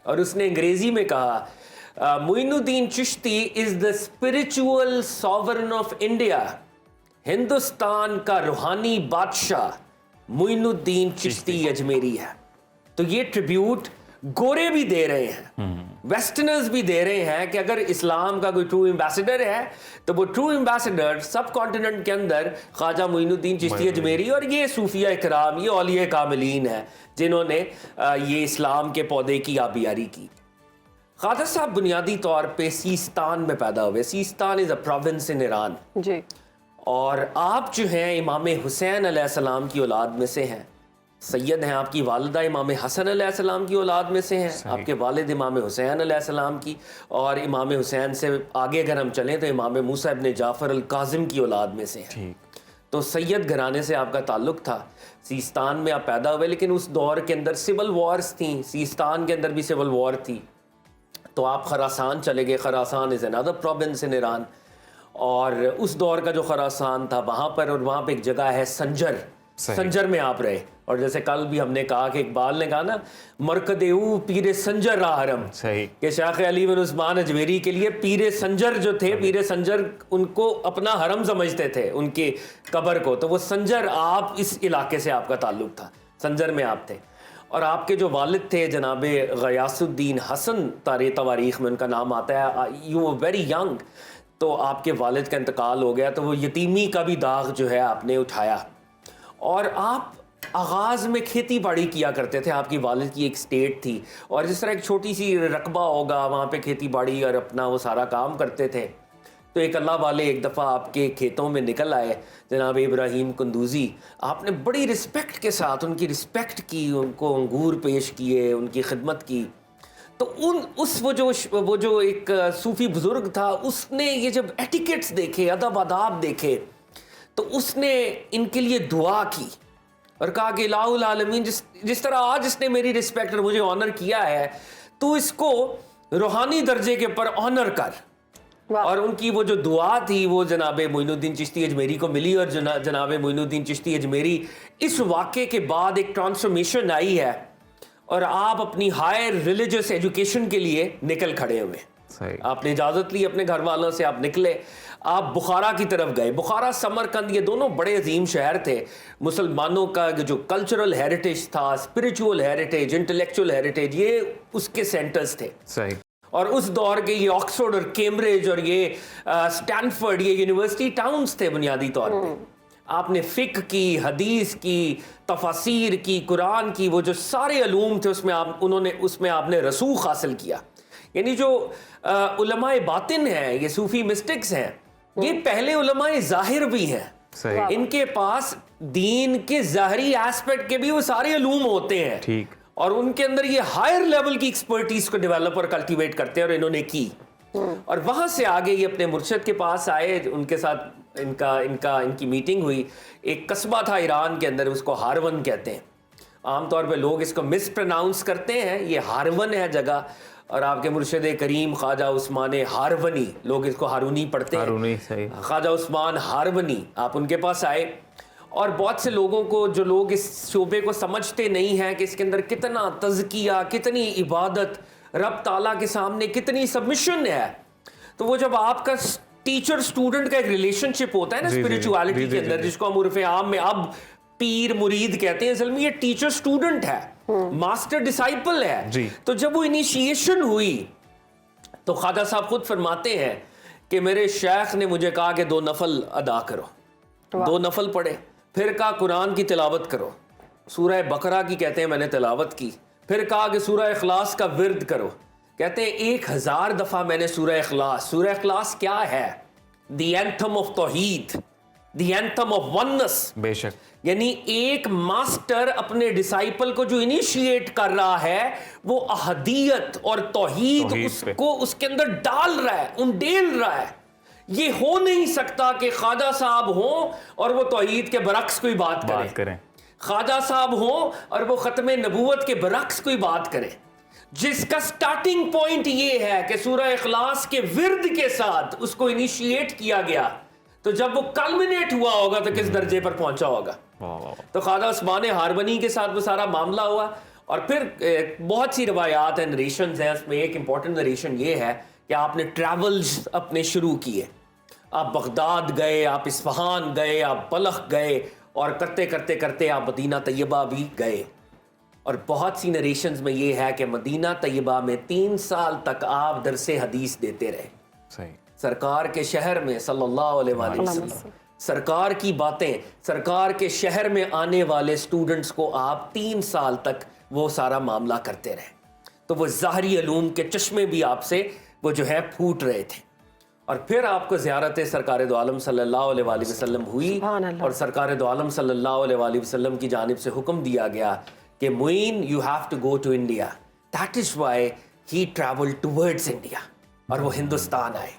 और उसने अंग्रेजी में कहा Moinuddin Chishti is the spiritual sovereign of India. Hindustan का रूहानी बादशाह मोइनुद्दीन चिश्ती अजमेरी है। तो ये ट्रिब्यूट गोरे भी दे रहे हैं, वेस्टर्नर्स भी दे रहे हैं कि अगर इस्लाम का कोई ट्रू एम्बेसडर है तो वो ट्रू एम्बेसडर सब कॉन्टिनेंट के अंदर ख्वाजा मोइनुद्दीन चिश्ती अजमेरी और ये सूफिया कराम, ये औलिया कामिलीन है जिन्होंने ये इस्लाम के पौधे की आबियारी की। ख्वाजा साहब बुनियादी तौर पे सीस्तान में पैदा हुए। Sistan is a province in Iran जी। और आप जो हैं इमाम हुसैन अलैहिस्सलाम की औलाद में से हैं। सैयद हैं, आपकी वालिदा इमाम हसन अलैहिस्सलाम की औलाद में से हैं, आपके वालिद इमाम हुसैन अलैहिस्सलाम की, और इमाम हुसैन से आगे अगर हम चलें तो इमाम मूसा इब्न जाफ़र अल काज़िम की औलाद में से हैं। तो सैयद घराने से आपका ताल्लुक़ था। सीस्तान में आप पैदा हुए, लेकिन उस दौर के अंदर सिविल वॉर्स थी, सीस्तान के अंदर भी सिविल वॉर थी। तो आप खरासान चले गए। Khorasan is another province in Iran, और उस दौर का जो खरासान था वहाँ पर, और वहाँ पे एक जगह है संजर, संजर में आप रहे। और जैसे कल भी हमने कहा कि इकबाल ने कहा ना, मरकदेऊ पीरे संजर रहा हरम, सही, कि शाख अली बिन उस्मान अजमेरी के लिए पीरे संजर जो थे, पीरे संजर उनको अपना हरम समझते थे, उनके कब्र को। तो वो संजर, आप इस इलाके से आपका ताल्लुक था, संजर में आप थे। और आपके जो वालिद थे जनाब गयासुद्दीन हसन, तवारीख में उनका नाम आता है, यू वर वेरी यंग, तो आपके वालिद का इंतकाल हो गया, तो वो यतीमी का भी दाग जो है आपने उठाया। और आप आगाज़ में खेती बाड़ी किया करते थे, आपकी वालिद की एक स्टेट थी, और जिस तरह एक छोटी सी रकबा होगा वहाँ पे खेती बाड़ी और अपना वो सारा काम करते थे। तो एक अल्लाह वाले एक दफ़ा आपके खेतों में निकल आए, जनाब इब्राहिम कुंदूज़ी, आपने बड़ी रिस्पेक्ट के साथ उनकी रिस्पेक्ट की, उनको अंगूर पेश किए, उनकी खिदमत की। तो वो जो एक सूफ़ी बुज़ुर्ग था, उसने ये जब एटिकेट्स देखे, अदब आदाब देखे, तो उसने इनके लिए दुआ की और कहा कि इलाहुल आलमीन, जिस तरह आज इसने मेरी रिस्पेक्ट और मुझे ऑनर किया है, तो इसको रूहानी दर्जे के ऊपर ऑनर कर। और उनकी वो जो दुआ थी वो जनाब मोइनुद्दीन चिश्ती अजमेरी को मिली, और जनाब मोइनुद्दीन चिश्ती अजमेरी, इस वाक़े के बाद एक ट्रांसफॉर्मेशन आई है, और आप अपनी हायर रिलीजियस एजुकेशन के लिए निकल खड़े हुए। आपने इजाज़त ली अपने घर वालों से, आप निकले, आप बुखारा की तरफ गए। बुखारा, समरकंद, ये दोनों बड़े अजीम शहर थे। मुसलमानों का जो कल्चरल हेरिटेज था, स्पिरिचुअल हेरिटेज, इंटेलेक्चुअल हेरिटेज, ये उसके सेंटर्स थे। सही। और उस दौर के ये ऑक्सफोर्ड और कैम्ब्रिज और ये स्टैनफोर्ड, ये यूनिवर्सिटी टाउन्स थे बुनियादी तौर पे। आपने फ़िक़ की, हदीस की, तफसीर की, कुरान की, वो जो सारे अलूम थे उसमें आपने रसूख हासिल किया। यानी जो उलमाए बातिन हैं, ये सूफी मिस्टिक्स हैं, ये पहले उलमाए ज़ाहिर भी हैं। इनके पास दीन के ज़ाहरी एस्पेक्ट के भी वो सारे अलूम होते हैं, ठीक, और उनके अंदर ये हायर लेवल की एक्सपर्टीज को डेवलप और कल्टीवेट करते हैं, और इन्होंने की। और वहां से आगे ये अपने मुर्शिद के पास आए, उनके साथ इनकी मीटिंग हुई। एक कस्बा था ईरान के अंदर, उसको हारवन कहते हैं। आमतौर पे लोग इसको मिस प्रोनाउंस करते हैं, ये हारवन है जगह। और आपके मुर्शिद करीम ख्वाजा उस्मान हारवनी, लोग इसको हारूनी पढ़ते हैं, ख्वाजा उस्मान हारवनी, आप उनके पास आए। और बहुत से लोगों को, जो लोग इस शोबे को समझते नहीं हैं कि इसके अंदर कितना तज़किया, कितनी इबादत, रब ताला के सामने कितनी सबमिशन है, तो वो जब आपका टीचर स्टूडेंट का एक रिलेशनशिप होता है ना स्पिरिचुअलिटी के अंदर, जिसको हम उर्फ़े आम में अब पीर मुरीद कहते हैं, असल में ये टीचर स्टूडेंट है, मास्टर डिसाइपल है। तो जब वो इनिशिएशन हुई, तो ख्वाजा साहब खुद फरमाते हैं कि मेरे शेख ने मुझे कहा कि 2 नफल अदा करो। 2 नफल पढ़े, फिर कहा कुरान की तिलावत करो, सूरह बकरा की कहते हैं मैंने तिलावत की। फिर कहा कि सूरह इखलास का विर्द करो, कहते हैं 1000 दफा मैंने सूरह इखलास। सूरह इखलास क्या है? द एंथम ऑफ तौहीद, द एंथम ऑफ वननेस। बेशक, यानी एक मास्टर अपने डिसाइपल को जो इनिशिएट कर रहा है, वो अहदियत और तौहीद उसको उसके अंदर डाल रहा है, उंडेल रहा है। ये हो नहीं सकता कि ख्वाजा साहब हो और वो तौहीद के बरक्स कोई बात करें, ख्वाजा साहब हो और वो खत्मे नबूवत के बरक्स कोई बात करें, जिसका स्टार्टिंग पॉइंट ये है कि सूरह इखलास के विर्द के साथ उसको इनिशिएट किया गया, तो जब वो कल्मिनेट हुआ होगा तो किस दर्जे पर पहुंचा होगा। तो ख्वाजा उस्मान हारवनी के साथ वो सारा मामला हुआ। और फिर बहुत सी रवायात हैं, नरेशंस हैं, उसमें एक इंपॉर्टेंट नरेशन ये है कि आपने ट्रैवल्स अपने शुरू किए, आप बगदाद गए, आप इस्फहान गए, आप बलख गए, और करते करते करते आप मदीना तैयबा भी गए। और बहुत सी नरेशंस में ये है कि मदीना तैयबा में 3 साल तक आप दरसे हदीस देते रहे। सही। सरकार के शहर में सल्लल्लाहु अलैहि वसल्लम, सरकार की बातें, सरकार के शहर में आने वाले स्टूडेंट्स को आप 3 साल तक वो सारा मामला करते रहे। तो वो ज़ाहरी अलूम के चश्मे भी आपसे वो जो है फूट रहे थे। और फिर आपको ज़ियारत सरकार दो आलम सल्लल्लाहु अलैहि वसल्लम हुई और सरकार दो आलम सल्लल्लाहु अलैहि वसल्लम की जानिब से हुक्म दिया गया कि Moin you have to go to India. That is why he travel towards India और वो हिंदुस्तान आए।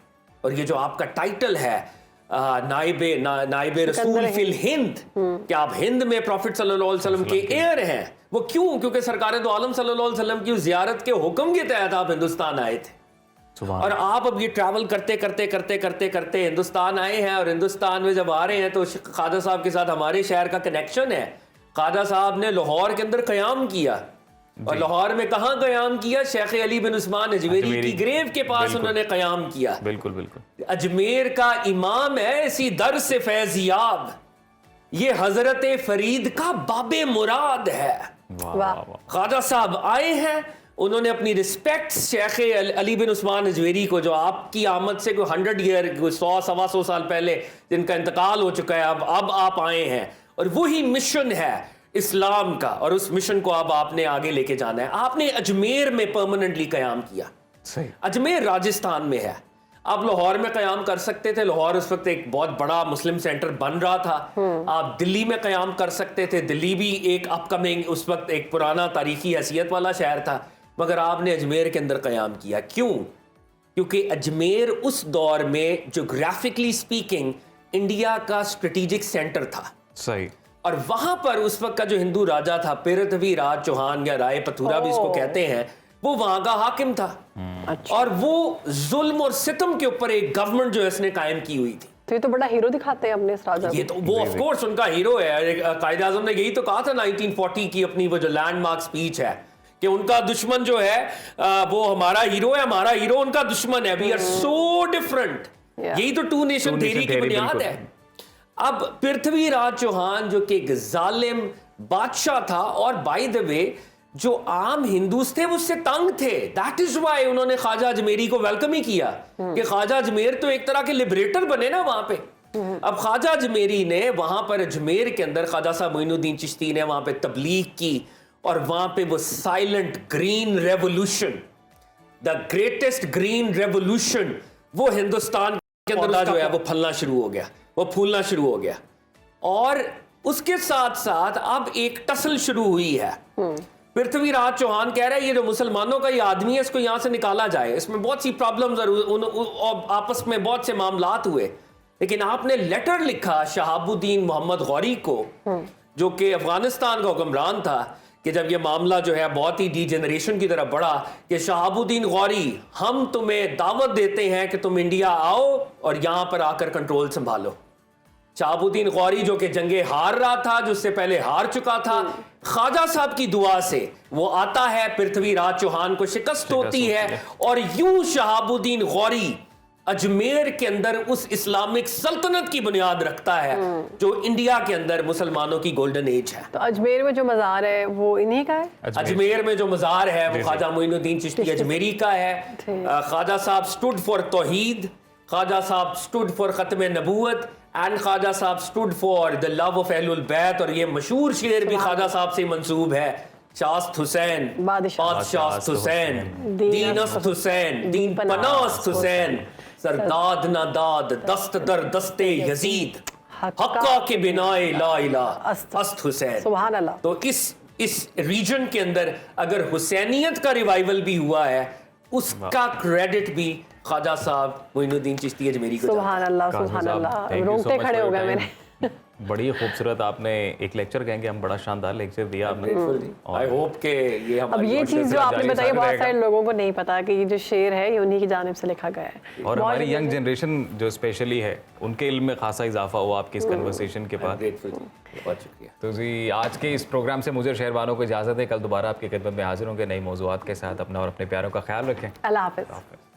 और ये जो आपका टाइटल है नाइबे रसूल फिल हिंद, कि आप हिंद में प्रॉफिट सल्लल्लाहु अलैहि वसल्लम के एयर हैं, वो क्यों? क्योंकि सरकार दो आलम सल्लल्लाहु अलैहि वसल्लम की जियारत के हुक्म के तहत आप हिंदुस्तान आए थे। और आप अब ये ट्रैवल करते करते करते करते करते हिंदुस्तान आए हैं। और हिंदुस्तान में जब आ रहे हैं तो ख्वाजा साहब के साथ हमारे शहर का कनेक्शन है। ख्वाजा साहब ने लाहौर के अंदर क़याम किया, और लाहौर में कहाँ क़याम किया? शेख अली बिन उस्मान अजमेरी की ग्रेव के पास उन्होंने क़याम किया। बिल्कुल बिल्कुल। अजमेर का इमाम है इसी दर से फैजियाब, ये हजरत फरीद का बाबे मुराद है। ख्वाजा साहब आए हैं, उन्होंने अपनी रिस्पेक्ट शेख अली बिन उस्मान अजमेरी को, जो आपकी आमद से कोई 100 ईयर 100-125 साल पहले जिनका इंतकाल हो चुका है, अब आप आए हैं और वही मिशन है इस्लाम का, और उस मिशन को अब आपने आगे लेके जाना है। आपने अजमेर में परमानेंटली कयाम किया। सही। अजमेर राजस्थान में है, आप लाहौर में कयाम कर सकते थे, लाहौर उस वक्त एक बहुत बड़ा मुस्लिम सेंटर बन रहा था। आप दिल्ली में कयाम कर सकते थे, दिल्ली भी एक अपकमिंग उस वक्त एक पुराना तारीखी हैसियत वाला शहर था, मगर आपने अजमेर के अंदर कयाम किया। क्यों? क्योंकि अजमेर उस दौर में जोग्राफिकली स्पीकिंग इंडिया का स्ट्रेटेजिक सेंटर था। सही। और वहां पर उस वक्त का जो हिंदू राजा था पृथ्वीराज चौहान या राय पथुरा भी इसको कहते हैं, वो वहां का हाकिम था। अच्छा। और वो जुल्म और सितम के ऊपर एक गवर्नमेंट जो है उसने कायम की हुई थी। तो ये तो बड़ा हीरो दिखाते हैं अपने इस राजा ये तो वो ऑफ कोर्स उनका हीरो है। कायदे आजम ने यही तो कहा था 1940 की अपनी वो जो लैंडमार्क स्पीच है कि उनका दुश्मन जो है वो हमारा हीरो है, हमारा हीरो उनका दुश्मन है। We are so different. यही तो टू नेशन थ्योरी की बुनियाद है। अब पृथ्वीराज चौहान जो कि एक जालिम बादशाह था, और बाय द वे जो आम हिंदूस थे वो उससे तंग थे। दैट इज वाई उन्होंने ख्वाजा अजमेरी को वेलकम ही किया कि ख्वाजा अजमेर तो एक तरह के लिबरेटर बने ना वहां पे। अब ख्वाजा अजमेरी ने वहां पर अजमेर के अंदर ख्वाजा साहब मोइनुद्दीन चिश्ती ने वहां पे तबलीग की, और वहां पे वो silent green revolution, the greatest green revolution, वो हिंदुस्तान के अंदर जो है वो फलना शुरू हो गया, वो फूलना शुरू हो गया। और उसके साथ साथ अब एक टसल शुरू हुई है। पृथ्वीराज चौहान कह रहा है ये जो मुसलमानों का ये आदमी है इसको यहां से निकाला जाए। इसमें बहुत सी प्रॉब्लम्स और आपस में बहुत से मामलात हुए, लेकिन आपने लेटर लिखा शहाबुद्दीन मोहम्मद गौरी को, जो कि अफगानिस्तान का हुक्मरान था, कि जब ये मामला जो है बहुत ही डीजेनरेशन की तरफ बढ़ा, कि शहाबुद्दीन गौरी हम तुम्हें दावत देते हैं कि तुम इंडिया आओ और यहां पर आकर कंट्रोल संभालो। शहाबुद्दीन गौरी जो कि जंगे हार रहा था, जो उससे पहले हार चुका था, ख्वाजा साहब की दुआ से वो आता है, पृथ्वीराज चौहान को शिकस्त होती है, और यूं शहाबुद्दीन गौरी अजमेर के अंदर उस इस्लामिक सल्तनत की बुनियाद रखता है जो इंडिया के अंदर मुसलमानों की गोल्डन एज है। तो अजमेर में जो मज़ार है वो इन्हीं का है? अजमेर में जो मज़ार है वो ख्वाजा मोइनुद्दीन चिश्ती अजमेरी का है। Khwaja sahab stood for Towhid, Khwaja sahab stood for खत्म नबूवत, and Khwaja sahab stood for the love of अहलुल बैत। और ये मशहूर शेर भी ख्वाजा साहब से मंसूब है, शास्त हुसैन, बादशाह हुसैन, दीनस्त हुसैन, दीन पनास्त हुसैन, सरदाद ना दाद, दस्त दर दस्ते यजीद, हक्का के बिनाए ला इलाहा अस्त हुसैन। सुभान अल्लाह। तो इस रीजन के अंदर अगर हुसैनियत का रिवाइवल भी हुआ है, उसका क्रेडिट भी ख्वाजा साहब मोइनुद्दीन चिश्ती अजमेरी को। सुभान अल्लाह, सुभान अल्लाह, रोंगटे खड़े हो गए मेरे। बड़ी खूबसूरत आपने एक लेक्चर कहेंगे हम, बड़ा शानदार लेक्चर दिया आपने। आई होप के ये अब ये चीज़ जो आपने बताई बहुत सारे लोगों को नहीं पता कि ये जो शेर है ये उन्हीं की जानिब से लिखा गया है, और हमारी यंग जनरेशन जो स्पेशली है उनके इल्म में खासा इजाफा हुआ आपकी इस कन्वर्सेशन के बाद। बहुत शुक्रिया। तो जी आज के इस प्रोग्राम से मुझे शहरबानों को इजाज़त है। कल दोबारा आपकी खिदमत में हाजिर होंगे नई मौज़ूआत के साथ। अपना और अपने प्यारों का ख्याल रखें। अल्लाह हाफ़िज़।